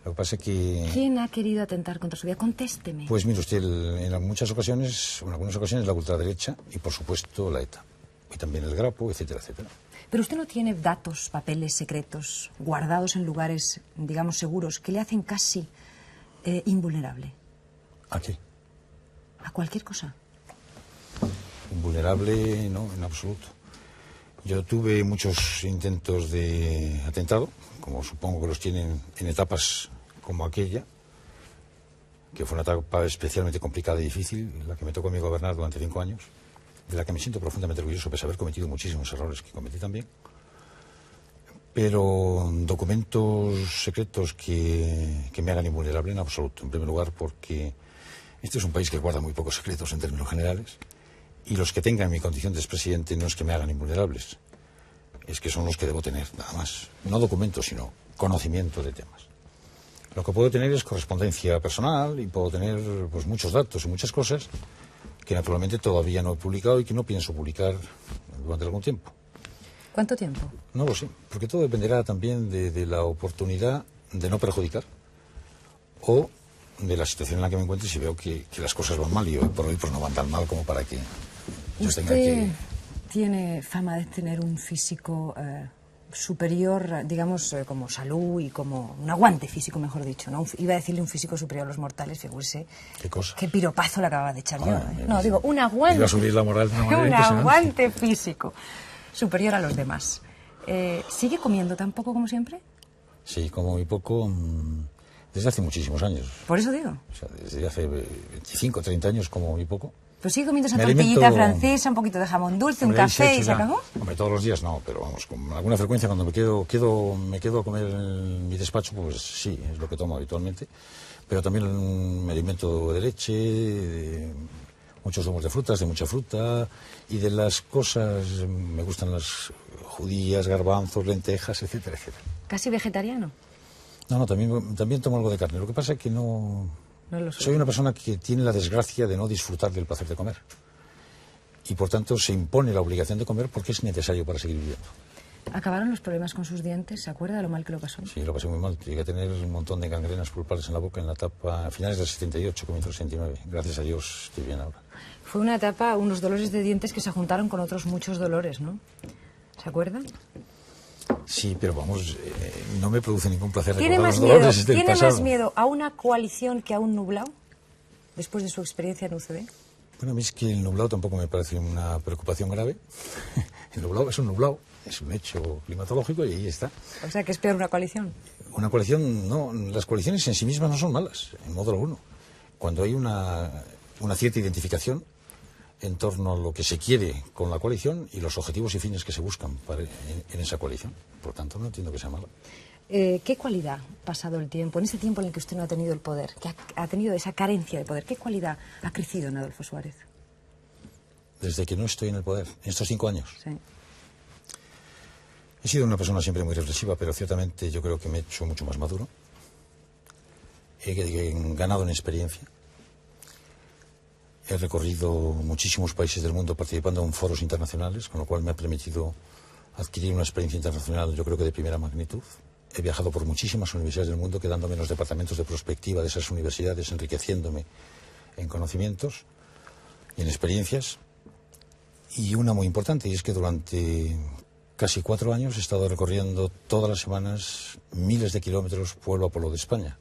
Lo que pasa es que... ¿Quién ha querido atentar contra su vida? Contésteme. Pues mire usted, en algunas ocasiones la ultraderecha y por supuesto la ETA. Y también el Grapo, etcétera, etcétera. Pero usted no tiene datos, papeles secretos, guardados en lugares, digamos, seguros, que le hacen casi invulnerable. ¿A qué? A cualquier cosa. Invulnerable, no, en absoluto. Yo tuve muchos intentos de atentado, como supongo que los tienen en etapas como aquella, que fue una etapa especialmente complicada y difícil, la que me tocó a mí gobernar durante 5 años, de la que me siento profundamente orgulloso, pese a haber cometido muchísimos errores que cometí también. Pero documentos secretos que me hagan invulnerable en absoluto. En primer lugar, porque este es un país que guarda muy pocos secretos en términos generales. Y los que tenga en mi condición de expresidente no es que me hagan invulnerables, es que son los que debo tener, nada más. No documentos, sino conocimiento de temas. Lo que puedo tener es correspondencia personal y puedo tener pues muchos datos y muchas cosas que naturalmente todavía no he publicado y que no pienso publicar durante algún tiempo. ¿Cuánto tiempo? No lo sé, porque todo dependerá también de la oportunidad de no perjudicar o de la situación en la que me encuentre si veo que las cosas van mal y hoy por hoy pues no van tan mal como para que yo tenga que... Usted tiene fama de tener un físico superior, digamos, como salud y como un aguante físico, mejor dicho, ¿no? Iba a decirle un físico superior a los mortales, figúrese. ¿Qué cosa? Qué piropazo le acababa de echar yo. No, digo, un aguante. Iba a subir la moral de una manera un impresionante. aguante físico superior a los demás. ¿Sigue comiendo tan poco como siempre? Sí, como muy poco desde hace muchísimos años. Por eso digo. O sea, desde hace 25, 30 años como muy poco. Pues sigue comiendo esa Me tortillita alimento... francesa, un poquito de jamón dulce, un Hombre, café y se ya. acabó. Hombre, todos los días no, pero vamos, con alguna frecuencia cuando me quedo a comer en mi despacho, pues sí, es lo que tomo habitualmente. Pero también me alimento de leche, de muchos zumos de frutas, de mucha fruta, y de las cosas, me gustan las judías, garbanzos, lentejas, etcétera, etcétera. ¿Casi vegetariano? No, también tomo algo de carne. Lo que pasa es que no lo sé. Soy una persona que tiene la desgracia de no disfrutar del placer de comer. Y por tanto se impone la obligación de comer porque es necesario para seguir viviendo. ¿Acabaron los problemas con sus dientes? ¿Se acuerda de lo mal que lo pasó? Sí, lo pasé muy mal. Llegué a tener un montón de gangrenas pulpares en la boca en la etapa a finales del 78, comienzos del 79. Gracias a Dios estoy bien ahora. Fue una etapa, unos dolores de dientes que se juntaron con otros muchos dolores, ¿no? ¿Se acuerda? Sí, pero vamos, no me produce ningún placer ¿Tiene recordar más los miedo, dolores del ¿tiene pasado. más miedo a una coalición que a un nublado? Después de su experiencia en UCD. Bueno, a mí es que el nublado tampoco me parece una preocupación grave. El nublado es un nublado, es un hecho climatológico y ahí está. O sea, que es peor una coalición. Una coalición, no, las coaliciones en sí mismas no son malas, en modo alguno. cuando hay una cierta identificación en torno a lo que se quiere con la coalición y los objetivos y fines que se buscan en esa coalición. Por tanto, no entiendo que sea malo. ¿Qué cualidad, pasado el tiempo, en ese tiempo en el que usted no ha tenido el poder, que ha tenido esa carencia de poder, qué cualidad ha crecido en Adolfo Suárez? Desde que no estoy en el poder, en estos 5 años. Sí. He sido una persona siempre muy reflexiva, pero ciertamente yo creo que me he hecho mucho más maduro. He ganado en experiencia. He recorrido muchísimos países del mundo participando en foros internacionales, con lo cual me ha permitido adquirir una experiencia internacional, yo creo que de primera magnitud. He viajado por muchísimas universidades del mundo, quedándome en los departamentos de prospectiva de esas universidades, enriqueciéndome en conocimientos y en experiencias. Y una muy importante, y es que durante casi 4 años he estado recorriendo todas las semanas miles de kilómetros pueblo a pueblo de España.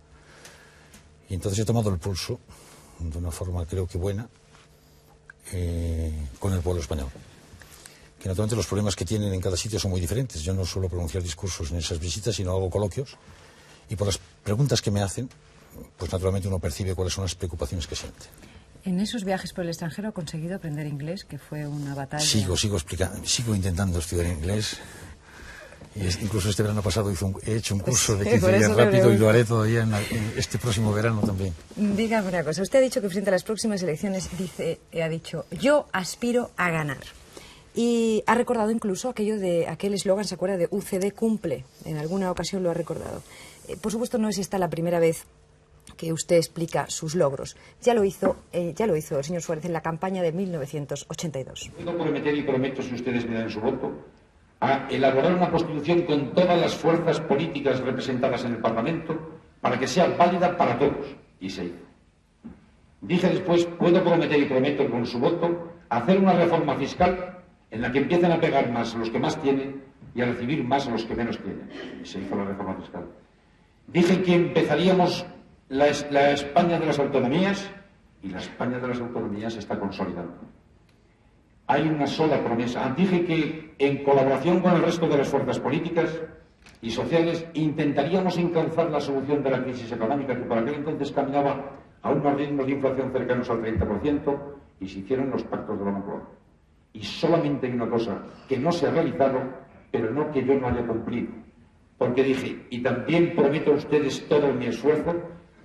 Y entonces he tomado el pulso de una forma creo que buena con el pueblo español. Que naturalmente los problemas que tienen en cada sitio son muy diferentes. Yo no suelo pronunciar discursos en esas visitas, sino hago coloquios. Y por las preguntas que me hacen, pues naturalmente uno percibe cuáles son las preocupaciones que siente. En esos viajes por el extranjero ha conseguido aprender inglés, que fue una batalla. Sigo intentando estudiar inglés. Incluso este verano pasado he hecho un curso de 15 días rápido y lo haré todavía en este próximo verano también. Dígame una cosa, usted ha dicho que frente a las próximas elecciones ha dicho, yo aspiro a ganar. Y ha recordado incluso aquel eslogan, ¿se acuerda? De UCD cumple. En alguna ocasión lo ha recordado. Por supuesto no es esta la primera vez que usted explica sus logros. Ya lo hizo el señor Suárez en la campaña de 1982. Puedo prometer y prometo, si ustedes me dan su voto, a elaborar una constitución con todas las fuerzas políticas representadas en el Parlamento para que sea válida para todos. Y se hizo. Dije después, puedo prometer y prometo con su voto hacer una reforma fiscal en la que empiecen a pegar más los que más tienen y a recibir más los que menos tienen. Y se hizo la reforma fiscal. Dije que empezaríamos la España de las autonomías, y la España de las autonomías se está consolidando. Hay una sola promesa. Dije que en colaboración con el resto de las fuerzas políticas y sociales intentaríamos alcanzar la solución de la crisis económica, que por aquel entonces caminaba a unos ritmos de inflación cercanos al 30%, y se hicieron los pactos de la Moncloa. Y solamente hay una cosa que no se ha realizado, pero no que yo no haya cumplido. Porque dije, y también prometo a ustedes todo mi esfuerzo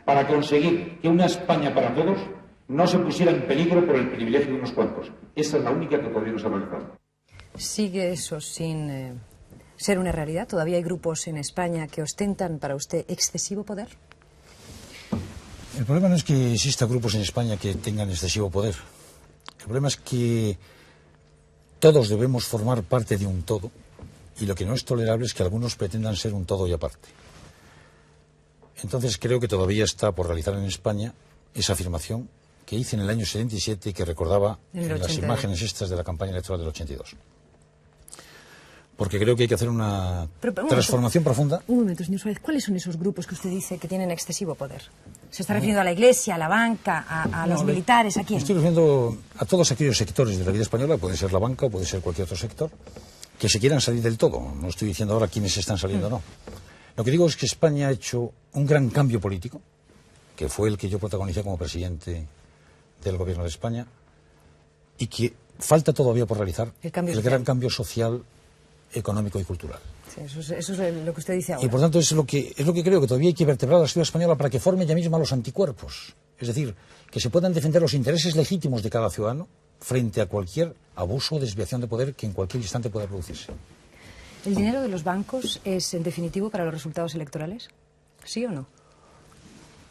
para conseguir que una España para todos no se pusiera en peligro por el privilegio de unos cuantos. Esa es la única que todavía no se ha realizado. ¿Sigue eso sin ser una realidad? ¿Todavía hay grupos en España que ostentan para usted excesivo poder? El problema no es que exista grupos en España que tengan excesivo poder. El problema es que todos debemos formar parte de un todo, y lo que no es tolerable es que algunos pretendan ser un todo y aparte. Entonces creo que todavía está por realizar en España esa afirmación que hice en el año 77 y que recordaba en las imágenes estas de la campaña electoral del 82. Porque creo que hay que hacer una transformación profunda. Un momento, señor Suárez, ¿cuáles son esos grupos que usted dice que tienen excesivo poder? ¿Se está refiriendo a la Iglesia, a la banca, a los militares, a quién? Estoy refiriendo a todos aquellos sectores de la vida española, puede ser la banca o puede ser cualquier otro sector, que se quieran salir del todo. No estoy diciendo ahora quiénes están saliendo o no. Lo que digo es que España ha hecho un gran cambio político, que fue el que yo protagonicé como presidente del Gobierno de España, y que falta todavía por realizar el gran cambio social, económico y cultural. Sí, eso es lo que usted dice ahora. Y por tanto es lo que creo que todavía hay que vertebrar a la sociedad española para que forme ella misma los anticuerpos. Es decir, que se puedan defender los intereses legítimos de cada ciudadano frente a cualquier abuso o desviación de poder que en cualquier instante pueda producirse. ¿El dinero de los bancos es en definitivo para los resultados electorales? ¿Sí o no?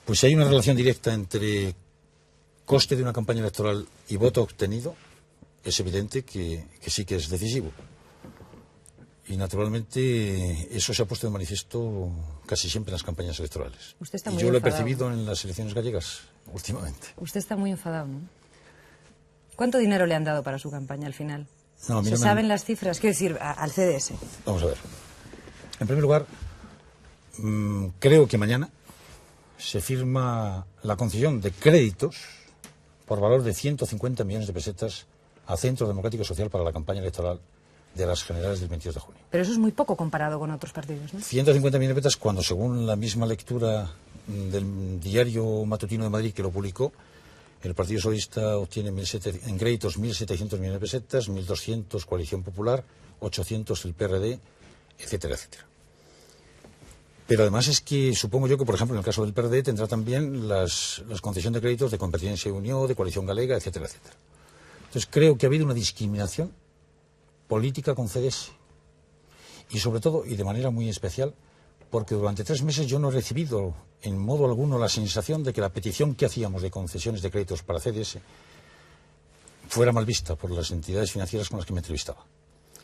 Pues si hay una relación directa entre coste de una campaña electoral y voto obtenido, es evidente que sí que es decisivo. Y naturalmente eso se ha puesto de manifiesto casi siempre en las campañas electorales. Usted está y muy yo lo he enfadado, percibido ¿no? en las elecciones gallegas últimamente. Usted está muy enfadado, ¿no? ¿Cuánto dinero le han dado para su campaña al final? No, ¿Se saben las cifras? Quiero decir, al CDS. Vamos a ver. En primer lugar, creo que mañana se firma la concesión de créditos por valor de 150 millones de pesetas a Centro Democrático Social para la campaña electoral de las generales del 22 de junio. Pero eso es muy poco comparado con otros partidos, ¿no? 150 millones de pesetas cuando, según la misma lectura del diario matutino de Madrid que lo publicó, el Partido Socialista obtiene en créditos 1.700 millones de pesetas, 1.200 Coalición Popular, 800 el PRD, etcétera, etcétera. Pero además es que supongo yo que, por ejemplo, en el caso del PRD tendrá también las concesión de créditos de Convergencia y Unión, de Coalición Galega, etcétera, etcétera. Entonces creo que ha habido una discriminación política con CDS. Y sobre todo, y de manera muy especial, porque durante 3 meses yo no he recibido en modo alguno la sensación de que la petición que hacíamos de concesiones de créditos para CDS fuera mal vista por las entidades financieras con las que me entrevistaba.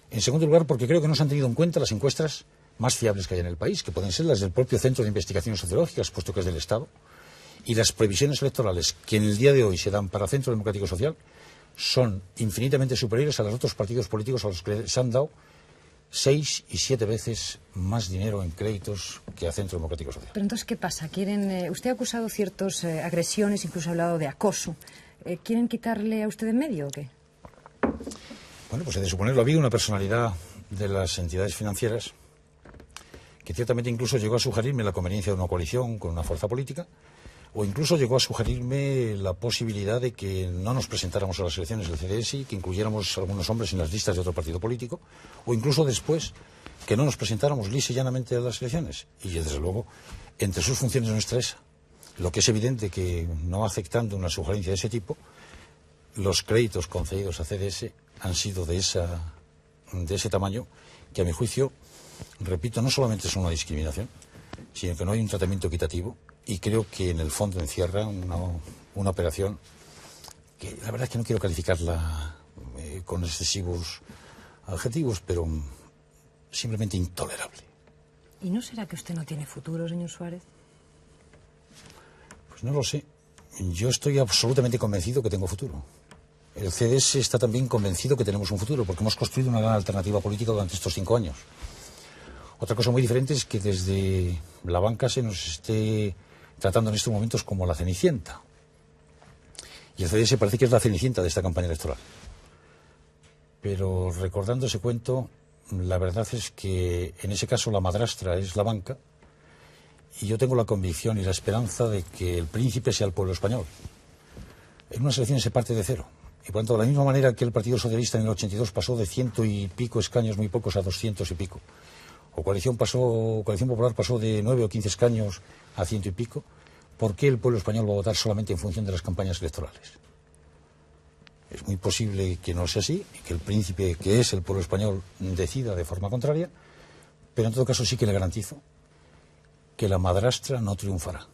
En segundo lugar, porque creo que no se han tenido en cuenta las encuestas más fiables que hay en el país, que pueden ser las del propio Centro de Investigaciones Sociológicas, puesto que es del Estado, y las previsiones electorales que en el día de hoy se dan para Centro Democrático Social son infinitamente superiores a los otros partidos políticos a los que se han dado 6 y 7 veces más dinero en créditos que a Centro Democrático Social. Pero entonces, ¿qué pasa? Usted ha acusado ciertas agresiones, incluso ha hablado de acoso. ¿Quieren quitarle a usted en medio o qué? Bueno, pues he de suponerlo. Ha habido una personalidad de las entidades financieras que ciertamente incluso llegó a sugerirme la conveniencia de una coalición con una fuerza política, o incluso llegó a sugerirme la posibilidad de que no nos presentáramos a las elecciones del CDS y que incluyéramos algunos hombres en las listas de otro partido político, o incluso después que no nos presentáramos lisa y llanamente a las elecciones. Y desde luego, entre sus funciones nuestra esa. Lo que es evidente que, no aceptando una sugerencia de ese tipo, los créditos concedidos a CDS han sido de ese tamaño, que a mi juicio, repito, no solamente es una discriminación, sino que no hay un tratamiento equitativo, y creo que en el fondo encierra una operación que la verdad es que no quiero calificarla con excesivos adjetivos, pero simplemente intolerable. ¿Y no será que usted no tiene futuro, señor Suárez? Pues no lo sé. Yo estoy absolutamente convencido que tengo futuro. El CDS está también convencido que tenemos un futuro, porque hemos construido una gran alternativa política durante estos 5 años. Otra cosa muy diferente es que desde la banca se nos esté tratando en estos momentos como la Cenicienta. Y el CDS parece que es la Cenicienta de esta campaña electoral. Pero recordando ese cuento, la verdad es que en ese caso la madrastra es la banca, y yo tengo la convicción y la esperanza de que el príncipe sea el pueblo español. En unas elecciones se parte de cero. Y por tanto, de la misma manera que el Partido Socialista en el 82 pasó de 100 y pico escaños muy pocos a 200 y pico, o Coalición Popular pasó de 9 o 15 escaños a 100 y pico, ¿por qué el pueblo español va a votar solamente en función de las campañas electorales? Es muy posible que no sea así, y que el príncipe, que es el pueblo español, decida de forma contraria, pero en todo caso sí que le garantizo que la madrastra no triunfará.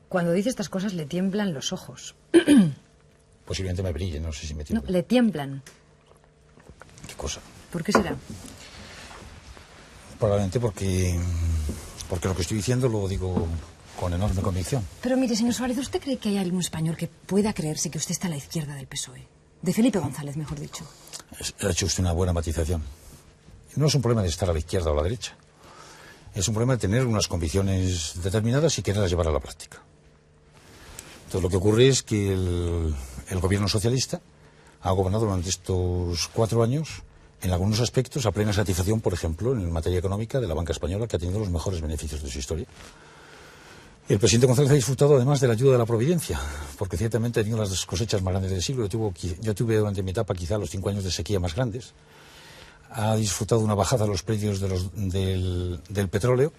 Cuando dice estas cosas le tiemblan los ojos. Posiblemente me brille, no sé si me tiembla. No, le tiemblan. ¿Qué cosa? ¿Por qué será? Probablemente porque lo que estoy diciendo lo digo con enorme convicción. Pero mire, señor Suárez, ¿usted cree que hay algún español que pueda creerse que usted está a la izquierda del PSOE? De Felipe González, mejor dicho. Ha hecho usted una buena matización. No es un problema de estar a la izquierda o a la derecha. Es un problema de tener unas convicciones determinadas y quererlas llevar a la práctica. Entonces lo que ocurre es que el gobierno socialista ha gobernado durante estos 4 años en algunos aspectos a plena satisfacción, por ejemplo, en materia económica de la banca española, que ha tenido los mejores beneficios de su historia. El presidente González ha disfrutado además de la ayuda de la providencia, porque ciertamente ha tenido las cosechas más grandes del siglo. Yo tuve durante mi etapa quizá los 5 años de sequía más grandes. Ha disfrutado de una bajada de los precios del petróleo,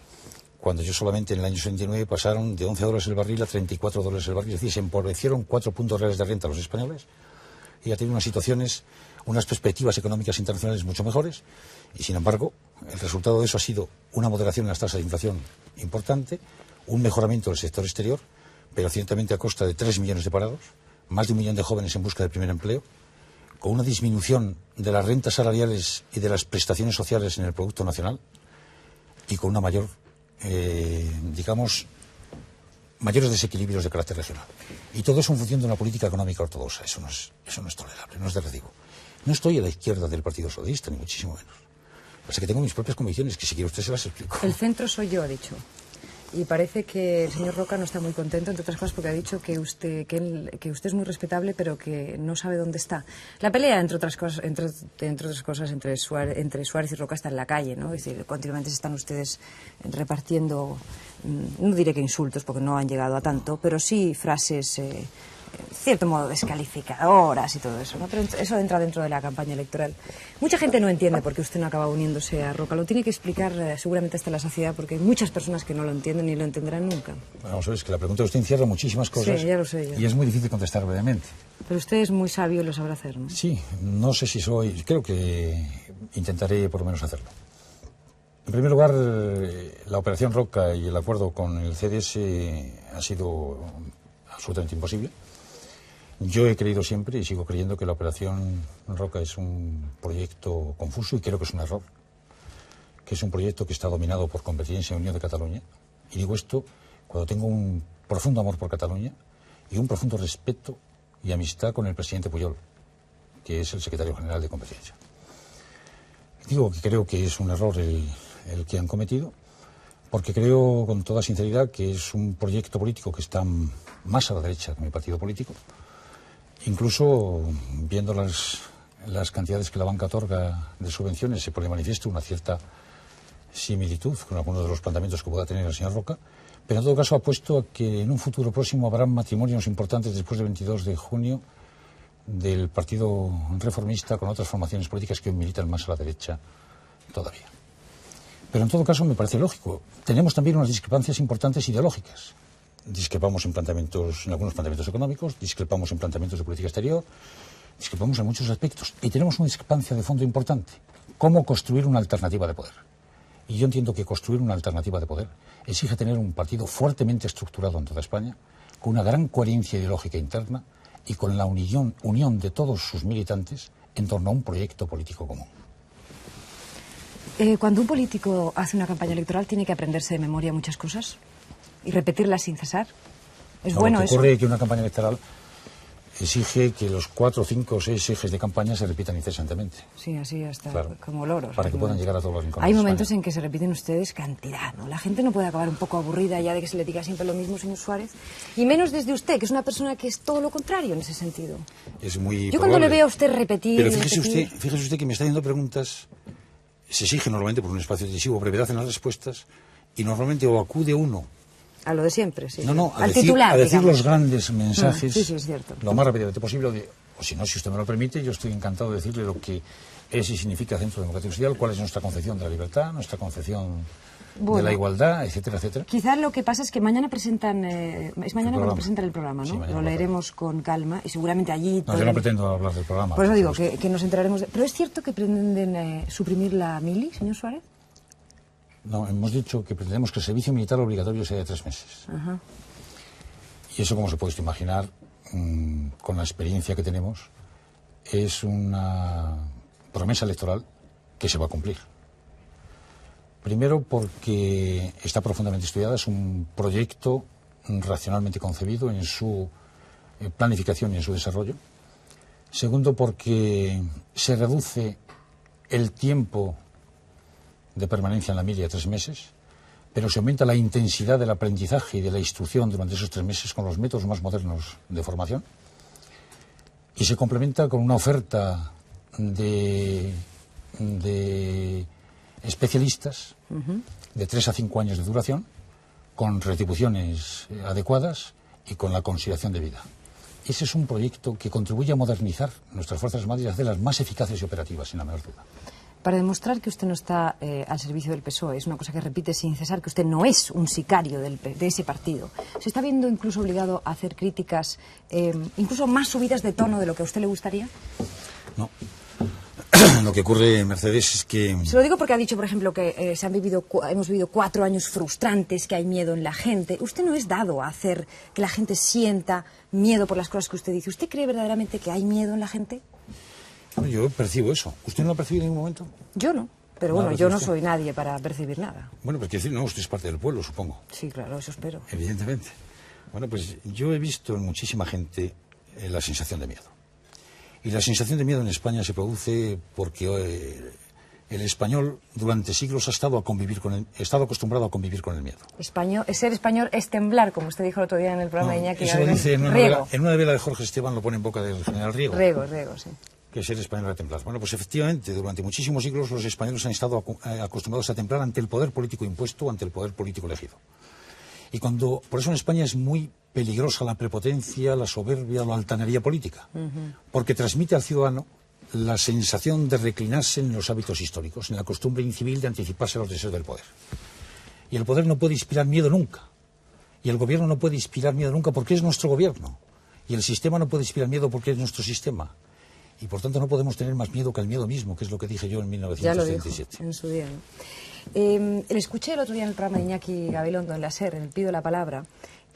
cuando yo solamente en el año 69 pasaron de $11 el barril a $34 el barril. Es decir, se empobrecieron 4 puntos reales de renta a los españoles, y ha tenido unas perspectivas económicas internacionales mucho mejores, y sin embargo el resultado de eso ha sido una moderación en las tasas de inflación importante, un mejoramiento del sector exterior, pero ciertamente a costa de 3 millones de parados, más de 1 millón de jóvenes en busca del primer empleo, con una disminución de las rentas salariales y de las prestaciones sociales en el Producto Nacional, y con una mayores desequilibrios de carácter regional. Y todo eso en función de una política económica ortodoxa. Eso no es tolerable, no es de recibo. No estoy a la izquierda del Partido Socialista, ni muchísimo menos. Pasa que tengo mis propias convicciones, que si quiere usted se las explico. El centro soy yo, ha dicho. y parece que el señor Roca no está muy contento, entre otras cosas porque ha dicho que usted es muy respetable, pero que no sabe dónde está. La pelea, entre otras cosas, entre Suárez y Roca está en la calle, ¿no? Es decir, continuamente se están ustedes repartiendo, no diré que insultos, porque no han llegado a tanto, pero sí frases, cierto modo, descalificadoras y todo eso, ¿no? Pero eso entra dentro de la campaña electoral. Mucha gente no entiende por qué usted no acaba uniéndose a Roca. Lo tiene que explicar seguramente hasta la saciedad, porque hay muchas personas que no lo entienden ni lo entenderán nunca. Bueno, vamos a ver, es que la pregunta de usted encierra muchísimas cosas. Sí, ya lo sé yo. Y es muy difícil contestar brevemente. Pero usted es muy sabio y lo sabrá hacer, ¿no? Sí, no sé si soy... Creo que intentaré por lo menos hacerlo. En primer lugar, la operación Roca y el acuerdo con el CDS ha sido absolutamente imposible. Yo he creído siempre y sigo creyendo que la operación Roca es un proyecto confuso y creo que es un error, que es un proyecto que está dominado por Convergencia y Unión de Cataluña. Y digo esto cuando tengo un profundo amor por Cataluña y un profundo respeto y amistad con el presidente Pujol, que es el secretario general de Convergencia. Digo que creo que es un error el que han cometido, porque creo con toda sinceridad que es un proyecto político que está más a la derecha que mi partido político. Incluso viendo las cantidades que la banca otorga de subvenciones, se pone de manifiesto una cierta similitud con algunos de los planteamientos que pueda tener el señor Roca, pero en todo caso apuesto a que en un futuro próximo habrá matrimonios importantes después del 22 de junio del Partido Reformista con otras formaciones políticas que militan más a la derecha todavía. Pero en todo caso me parece lógico. Tenemos también unas discrepancias importantes ideológicas. Discrepamos en algunos planteamientos económicos, discrepamos en planteamientos de política exterior, discrepamos en muchos aspectos. Y tenemos una discrepancia de fondo importante. ¿Cómo construir una alternativa de poder? Y yo entiendo que construir una alternativa de poder exige tener un partido fuertemente estructurado en toda España, con una gran coherencia ideológica interna y con la unión de todos sus militantes en torno a un proyecto político común. Cuando un político hace una campaña electoral tiene que aprenderse de memoria muchas cosas y repetirlas sin cesar. ¿Es bueno eso? Ocurre que una campaña electoral exige que los 4, 5 o 6 ejes de campaña se repitan incesantemente. Sí, así hasta claro, como loros. para que puedan llegar a todos los rincones. Hay momentos en que se repiten ustedes cantidad, ¿no? La gente no puede acabar un poco aburrida ya de que se le diga siempre lo mismo, señor Suárez. Y menos desde usted, que es una persona que es todo lo contrario en ese sentido. Es muy Yo cuando le veo a usted repetir... Pero fíjese usted que me está haciendo preguntas, se exige normalmente por un espacio decisivo, brevedad en las respuestas, y normalmente o acude uno... A lo de siempre, sí. No, al titular, a decir digamos. los grandes mensajes sí, es cierto. Lo más rápidamente posible, o si no, si usted me lo permite, yo estoy encantado de decirle lo que es y significa Centro Democrático Social, cuál es nuestra concepción de la libertad, nuestra concepción de la igualdad, etcétera, etcétera. Quizás lo que pasa es que mañana presentan, es mañana cuando presentan el programa, ¿no? Sí, lo leeremos con calma y seguramente allí... No, yo no pretendo hablar del programa. Por eso digo que nos enteraremos de... ¿Pero es cierto que pretenden suprimir la mili, señor Suárez? No, hemos dicho que pretendemos que el servicio militar obligatorio sea de 3 meses. Ajá. Y eso, como se puede imaginar, con la experiencia que tenemos, es una promesa electoral que se va a cumplir. Primero porque está profundamente estudiada, es un proyecto racionalmente concebido en su planificación y en su desarrollo. Segundo porque se reduce el tiempo de permanencia en la mili a 3 meses, pero se aumenta la intensidad del aprendizaje y de la instrucción durante esos 3 meses con los métodos más modernos de formación, y se complementa con una oferta de especialistas de 3 a 5 años de duración, con retribuciones adecuadas y con la consideración de vida. Ese es un proyecto que contribuye a modernizar nuestras Fuerzas Armadas y a hacerlas más eficaces y operativas, sin la menor duda. Para demostrar que usted no está al servicio del PSOE, es una cosa que repite sin cesar, que usted no es un sicario de ese partido. Se está viendo incluso obligado a hacer críticas, incluso más subidas de tono de lo que a usted le gustaría. No. Lo que ocurre, Mercedes, es que... Se lo digo porque ha dicho, por ejemplo, que hemos vivido 4 años frustrantes, que hay miedo en la gente. Usted no es dado a hacer que la gente sienta miedo por las cosas que usted dice. ¿Usted cree verdaderamente que hay miedo en la gente? No, yo percibo eso. ¿Usted no lo ha percibido en ningún momento? Yo no. Pero bueno, yo no soy nadie para percibir nada. Bueno, pues quiere decir, no, usted es parte del pueblo, supongo. Sí, claro, eso espero. Evidentemente. Bueno, pues yo he visto en muchísima gente la sensación de miedo. Y la sensación de miedo en España se produce porque El español durante siglos ha estado acostumbrado a convivir con el miedo. Ser español es temblar, como usted dijo el otro día en el programa de Iñaki. Eso lo dice en una novela de Jorge Esteban, lo pone en boca del general Riego. Riego, sí. Que ser español era temblar. Bueno, pues efectivamente, durante muchísimos siglos los españoles han estado acostumbrados a temblar ante el poder político impuesto, ante el poder político elegido. Y por eso en España es muy peligrosa la prepotencia, la soberbia, la altanería política, porque transmite al ciudadano la sensación de reclinarse en los hábitos históricos, en la costumbre incivil de anticiparse a los deseos del poder. Y el poder no puede inspirar miedo nunca. Y el gobierno no puede inspirar miedo nunca porque es nuestro gobierno. Y el sistema no puede inspirar miedo porque es nuestro sistema. Y por tanto no podemos tener más miedo que el miedo mismo, que es lo que dije yo en 1937. Ya lo dijo en su día, ¿no? Le escuché el otro día en el programa de Iñaki Gabilondo, en la SER, en el Pido la Palabra,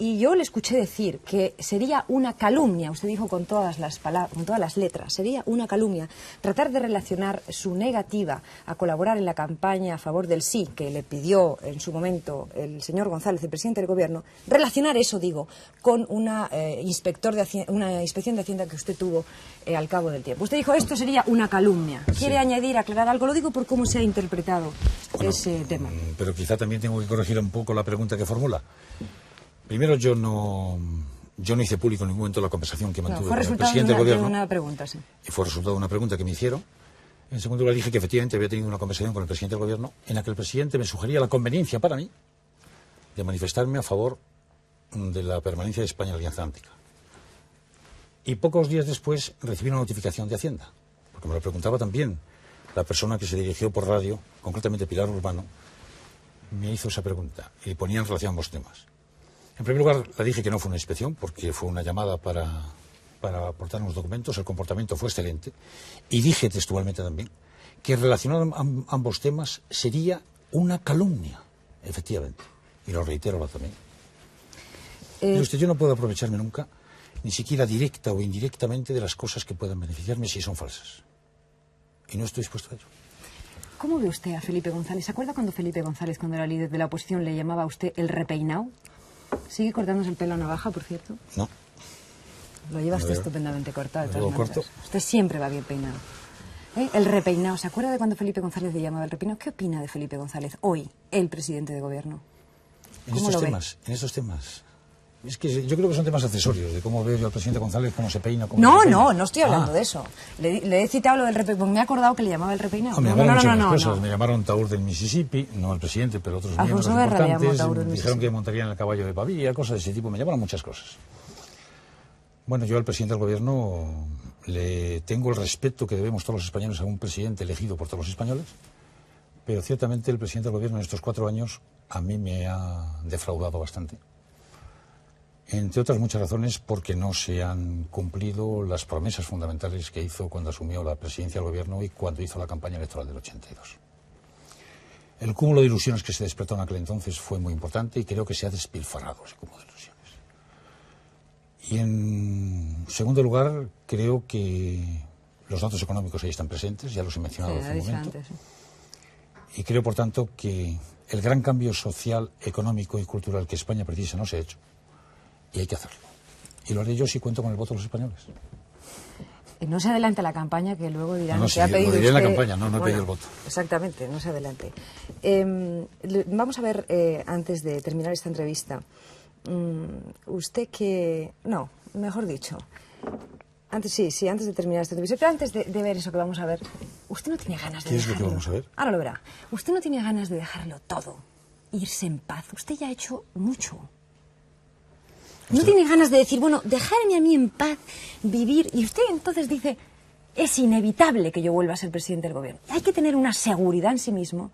y yo le escuché decir que sería una calumnia, usted dijo con todas las palabras, con todas las letras, sería una calumnia tratar de relacionar su negativa a colaborar en la campaña a favor del sí que le pidió en su momento el señor González, el presidente del gobierno, relacionar eso, digo, con una inspección de Hacienda que usted tuvo al cabo del tiempo. Usted dijo, esto sería una calumnia. ¿Quiere añadir, aclarar algo? Lo digo por cómo se ha interpretado ese tema. Pero quizá también tengo que corregir un poco la pregunta que formula. Primero, yo no hice público en ningún momento la conversación que mantuve con el presidente del gobierno. Una pregunta, sí. Y fue resultado de una pregunta que me hicieron. En segundo lugar, dije que efectivamente había tenido una conversación con el presidente del gobierno en la que el presidente me sugería la conveniencia para mí de manifestarme a favor de la permanencia de España en la Alianza Atlántica. Y pocos días después recibí una notificación de Hacienda, porque me lo preguntaba también la persona que se dirigió por radio, concretamente Pilar Urbano, me hizo esa pregunta y ponía en relación ambos temas. En primer lugar, le dije que no fue una inspección, porque fue una llamada para aportar unos documentos, el comportamiento fue excelente, y dije textualmente también que relacionar ambos temas sería una calumnia, efectivamente, y lo reitero también. Pero yo no puedo aprovecharme nunca, ni siquiera directa o indirectamente, de las cosas que puedan beneficiarme si son falsas, y no estoy dispuesto a ello. ¿Cómo ve usted a Felipe González? ¿Se acuerda cuando Felipe González, cuando era líder de la oposición, le llamaba a usted el repeinado? ¿Sigue cortándose el pelo a navaja, por cierto? No. Lo lleva usted estupendamente cortado, de todas maneras. Corto. Usted siempre va bien peinado. El repeinado. ¿Se acuerda de cuando Felipe González le llamaba el repeinado? ¿Qué opina de Felipe González hoy, el presidente de gobierno? En estos temas. Es que yo creo que son temas accesorios, de cómo veo yo al presidente González, cómo se peina, cómo No estoy hablando de eso. Le he citado lo del repeinado, me he acordado que le llamaba el repeinado. No. Me llamaron Taur del Mississippi, no el presidente, pero otros miembros importantes. Dijeron que montarían el caballo de Pavía, cosas de ese tipo. Me llamaron muchas cosas. Bueno, yo al presidente del gobierno le tengo el respeto que debemos todos los españoles a un presidente elegido por todos los españoles, pero ciertamente el presidente del gobierno en estos 4 años a mí me ha defraudado bastante. Entre otras muchas razones porque no se han cumplido las promesas fundamentales que hizo cuando asumió la presidencia del gobierno y cuando hizo la campaña electoral del 82. El cúmulo de ilusiones que se despertó en aquel entonces fue muy importante y creo que se ha despilfarrado ese cúmulo de ilusiones. Y en segundo lugar, creo que los datos económicos ahí están presentes, ya los he mencionado hace un momento. Antes, sí. Y creo, por tanto, que el gran cambio social, económico y cultural que España precisa no se ha hecho. Y hay que hacerlo. Y lo haré yo si cuento con el voto de los españoles. No se adelante la campaña, que luego dirán que ha pedido usted... Lo diré en la campaña, no he pedido el voto. Exactamente, no se adelante. Vamos a ver, antes de terminar esta entrevista, usted que... No, mejor dicho... Antes de terminar esta entrevista, pero antes de ver eso que vamos a ver, usted no tiene ganas de dejarlo... ¿Qué es lo que vamos a ver? Ahora lo verá. Usted no tiene ganas de dejarlo todo, irse en paz. Usted ya ha hecho mucho. No tiene ganas de decir, bueno, dejarme a mí en paz, vivir... Y usted entonces dice, es inevitable que yo vuelva a ser presidente del gobierno. Hay que tener una seguridad en sí mismo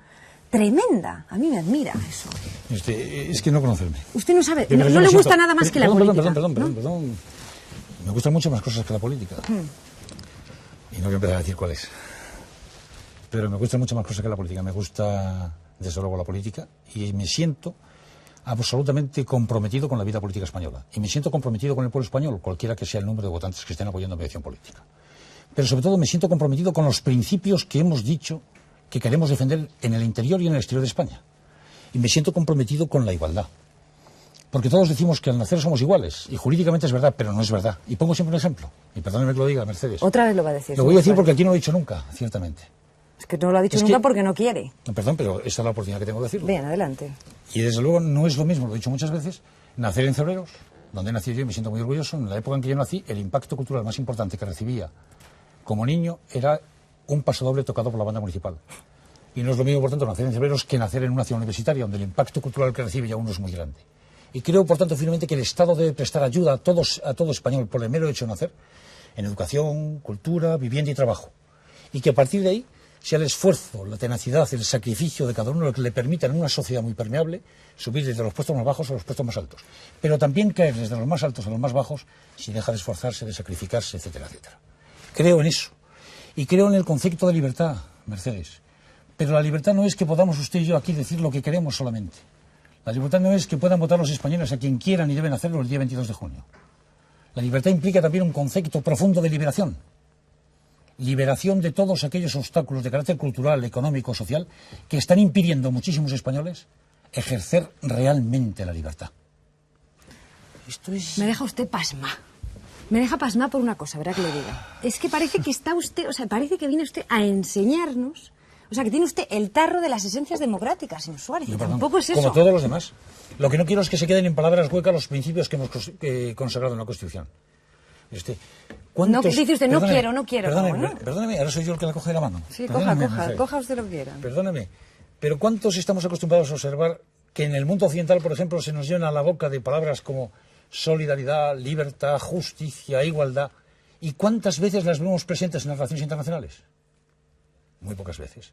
tremenda. A mí me admira eso. Es que no conocerme. Usted no sabe, no le gusta nada más que la política. Perdón. Me gustan mucho más cosas que la política. Y no voy a empezar a decir cuál es. Pero me gustan mucho más cosas que la política. Me gusta, desde luego, la política. Y me siento absolutamente comprometido con la vida política española. Y me siento comprometido con el pueblo español, cualquiera que sea el número de votantes que estén apoyando mi acción política. Pero sobre todo me siento comprometido con los principios que hemos dicho que queremos defender en el interior y en el exterior de España. Y me siento comprometido con la igualdad. Porque todos decimos que al nacer somos iguales, y jurídicamente es verdad, pero no es verdad. Y pongo siempre un ejemplo, y perdóneme que lo diga, Mercedes. Otra vez lo va a decir. Lo voy a decir porque aquí no lo he dicho nunca, ciertamente. Es que no lo ha dicho nunca porque no quiere. No, perdón, pero esa es la oportunidad que tengo de decirlo. Bien, adelante. Y desde luego no es lo mismo, lo he dicho muchas veces, nacer en Cebreros, donde nací yo y me siento muy orgulloso. En la época en que yo nací, el impacto cultural más importante que recibía como niño era un pasodoble tocado por la banda municipal. Y no es lo mismo, por tanto, nacer en Cebreros que nacer en una ciudad universitaria, donde el impacto cultural que recibe ya uno es muy grande. Y creo, por tanto, firmemente que el Estado debe prestar ayuda a todo español por el mero hecho de nacer, en educación, cultura, vivienda y trabajo. Y que a partir de ahí sea el esfuerzo, la tenacidad, el sacrificio de cada uno lo que le permita en una sociedad muy permeable subir desde los puestos más bajos a los puestos más altos. Pero también caer desde los más altos a los más bajos si deja de esforzarse, de sacrificarse, etcétera, etcétera. Creo en eso. Y creo en el concepto de libertad, Mercedes. Pero la libertad no es que podamos usted y yo aquí decir lo que queremos solamente. La libertad no es que puedan votar los españoles a quien quieran y deben hacerlo el día 22 de junio. La libertad implica también un concepto profundo de liberación. Liberación de todos aquellos obstáculos de carácter cultural, económico, social, que están impidiendo a muchísimos españoles ejercer realmente la libertad. Esto es... Me deja usted pasma. Me deja pasma por una cosa, ¿verdad que le diga? Es que parece que está usted, o sea, parece que viene usted a enseñarnos, o sea, que tiene usted el tarro de las esencias democráticas, señor Suárez, y tampoco es eso. Como todos los demás. Lo que no quiero es que se queden en palabras huecas los principios que hemos consagrado en la Constitución. No, dice usted, no quiero. Perdóneme, ahora soy yo el que la coge de la mano. Sí, coja usted lo que quiera. Perdóneme, pero ¿cuántos estamos acostumbrados a observar que en el mundo occidental, por ejemplo, se nos llena la boca de palabras como solidaridad, libertad, justicia, igualdad? ¿Y cuántas veces las vemos presentes en las relaciones internacionales? Muy pocas veces.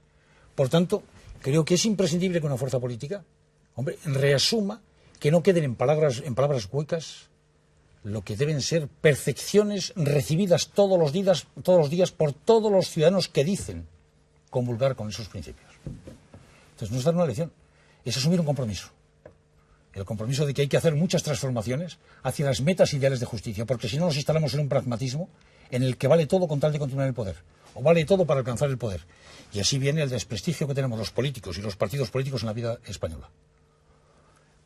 Por tanto, creo que es imprescindible que una fuerza política, hombre, reasuma que no queden en palabras huecas lo que deben ser percepciones recibidas todos los días por todos los ciudadanos que dicen comulgar con esos principios. Entonces no es dar una lección, es asumir un compromiso. El compromiso de que hay que hacer muchas transformaciones hacia las metas ideales de justicia, porque si no nos instalamos en un pragmatismo en el que vale todo con tal de continuar el poder, o vale todo para alcanzar el poder. Y así viene el desprestigio que tenemos los políticos y los partidos políticos en la vida española.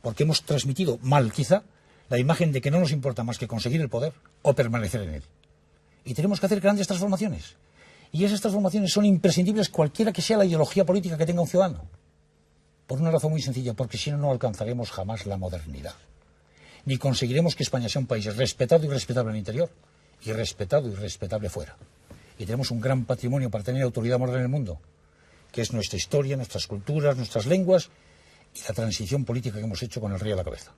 Porque hemos transmitido mal, quizá, la imagen de que no nos importa más que conseguir el poder o permanecer en él. Y tenemos que hacer grandes transformaciones. Y esas transformaciones son imprescindibles cualquiera que sea la ideología política que tenga un ciudadano. Por una razón muy sencilla, porque si no, no alcanzaremos jamás la modernidad. Ni conseguiremos que España sea un país respetado y respetable en el interior, y respetado y respetable fuera. Y tenemos un gran patrimonio para tener autoridad moral en el mundo, que es nuestra historia, nuestras culturas, nuestras lenguas y la transición política que hemos hecho con el rey a la cabeza.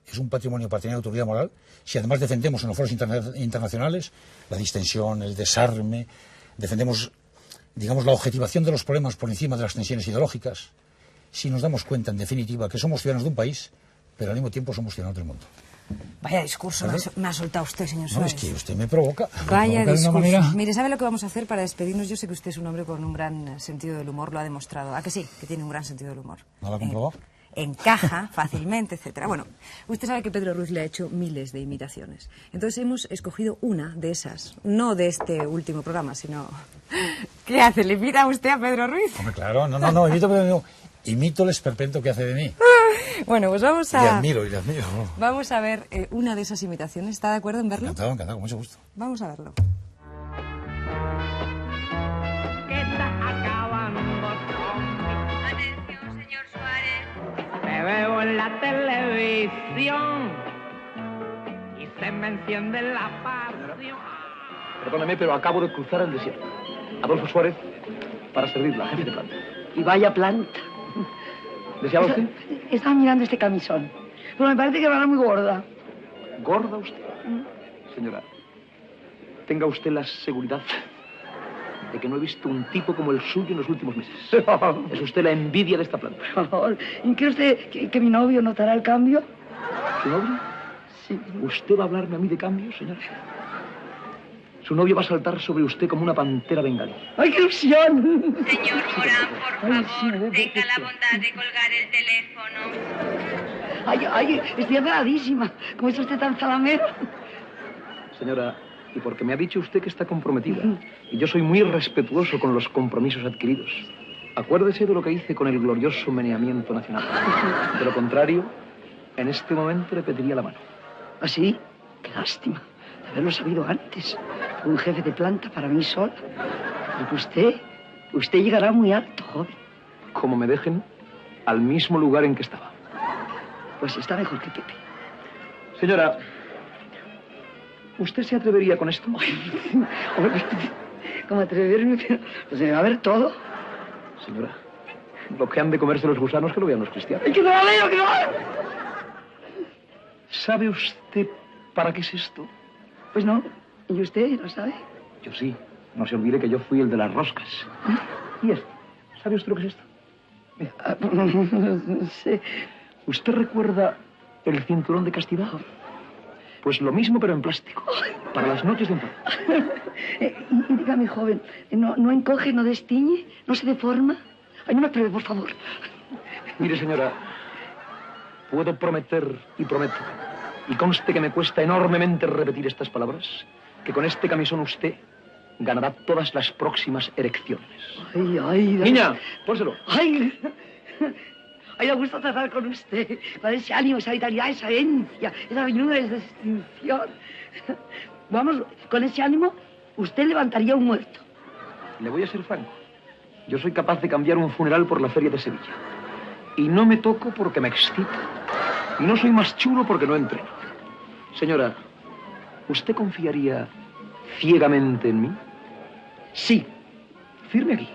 Es un patrimonio para tener autoridad moral si además defendemos en los foros internacionales la distensión, el desarme, defendemos, digamos, la objetivación de los problemas por encima de las tensiones ideológicas, si nos damos cuenta, en definitiva, que somos ciudadanos de un país, pero al mismo tiempo somos ciudadanos del mundo. Vaya discurso me ha soltado usted, señor Suárez. No, es que usted me provoca. Vaya discurso. Mire, ¿sabe lo que vamos a hacer para despedirnos? Yo sé que usted es un hombre con un gran sentido del humor, lo ha demostrado. ¿A que sí? Que tiene un gran sentido del humor. ¿No lo ha comprobado? Encaja fácilmente, etcétera. Bueno, usted sabe que Pedro Ruiz le ha hecho miles de imitaciones. Entonces hemos escogido una de esas, no de este último programa, sino... ¿Qué hace? ¿Le imita usted a Pedro Ruiz? Hombre, claro, imito el esperpento que hace de mí. Bueno, pues vamos a... Y le admiro. Vamos a ver una de esas imitaciones. ¿Está de acuerdo en verlo? Encantado, con mucho gusto. Vamos a verlo. ¿Qué está acabando, Tommy? Atención, señor Suárez. Te veo en la televisión y se me enciende la pasión. Perdóneme, pero acabo de cruzar el desierto. Adolfo Suárez, para servirla, jefe de planta. Y vaya planta. ¿Deseaba usted? Estaba mirando este camisón, pero me parece que va a ser muy gorda. ¿Gorda usted? Señora, tenga usted la seguridad de que no he visto un tipo como el suyo en los últimos meses. Es usted la envidia de esta planta. Por favor, ¿y cree usted que mi novio notará el cambio? ¿Su novio? Sí. ¿Usted va a hablarme a mí de cambio, señora? Su novio va a saltar sobre usted como una pantera bengalí. ¡Ay, qué ilusión! Señor Morán, por favor, tenga la bondad de colgar el teléfono. Ay, estoy enfadadísima. ¿Cómo está usted tan zalamero? Señora, y porque me ha dicho usted que está comprometida, y yo soy muy respetuoso con los compromisos adquiridos. Acuérdese de lo que hice con el glorioso meneamiento nacional. De lo contrario, en este momento le pediría la mano. ¿Ah, sí? Qué lástima. De haberlo sabido antes. Un jefe de planta para mí sola. Porque usted Usted llegará muy alto, joven. Como me dejen al mismo lugar en que estaba. Pues está mejor que Pepe. Señora, ¿usted se atrevería con esto? Hombre, como atreverme, pero pues se me va a ver todo. Señora, lo que han de comerse los gusanos que lo vean los cristianos. ¡Ay, que no la veo, que no la veo! ¿Sabe usted para qué es esto? Pues no. ¿Y usted lo sabe? Yo sí. No se olvide que yo fui el de las roscas. ¿Y esto? ¿Sabe usted lo que es esto? No sé. ¿Usted recuerda el cinturón de castidad? Pues lo mismo, pero en plástico. Para las noches de enfado. Dígame, joven, ¿no encoge, no destiñe, no se deforma? Ay, no me atreve, por favor. Mire, señora, puedo prometer y prometo, y conste que me cuesta enormemente repetir estas palabras, que con este camisón usted ganará todas las próximas elecciones. Ay, ay... Niña, pónselo. Ay, ay, me gusta tratar con usted, con ese ánimo, esa vitalidad, esa herencia, esa venida de distinción. Vamos, con ese ánimo, usted levantaría un muerto. Le voy a ser franco. Yo soy capaz de cambiar un funeral por la feria de Sevilla. Y no me toco porque me excito. Y no soy más chulo porque no entreno. Señora, ¿usted confiaría ciegamente en mí? Sí. Firme aquí.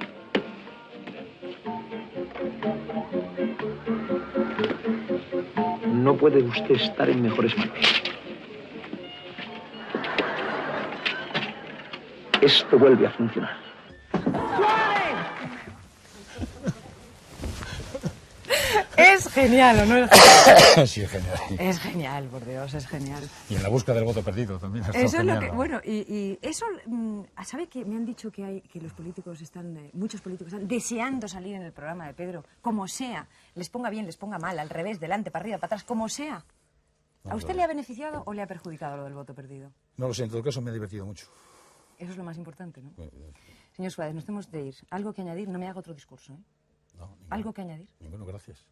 No puede usted estar en mejores manos. Esto vuelve a funcionar. Es genial, ¿o no es genial? Sí, es genial. Es genial, por Dios, es genial. Y en la búsqueda del voto perdido también. Eso es lo que, bueno, y eso, ¿sabe que me han dicho que los políticos están, muchos políticos están deseando salir en el programa de Pedro, como sea, les ponga bien, les ponga mal, al revés, delante, para arriba, para atrás, como sea? ¿A usted le ha beneficiado o le ha perjudicado lo del voto perdido? No lo sé, en todo caso me ha divertido mucho. Eso es lo más importante, ¿no? Señor Suárez, nos tenemos de ir. ¿Algo que añadir? No me haga otro discurso, ¿eh? No, ninguno. ¿Algo que añadir? Ninguno, gracias.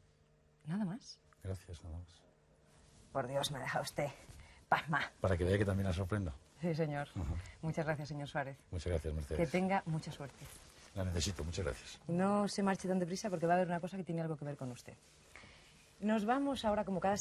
¿Nada más? Gracias, nada más. Por Dios, me ha dejado usted pasma. Para que vea que también la sorprendo. Sí, señor. Muchas gracias, señor Suárez. Muchas gracias, Mercedes. Que tenga mucha suerte. La necesito, muchas gracias. No se marche tan deprisa porque va a haber una cosa que tiene algo que ver con usted. Nos vamos ahora como cada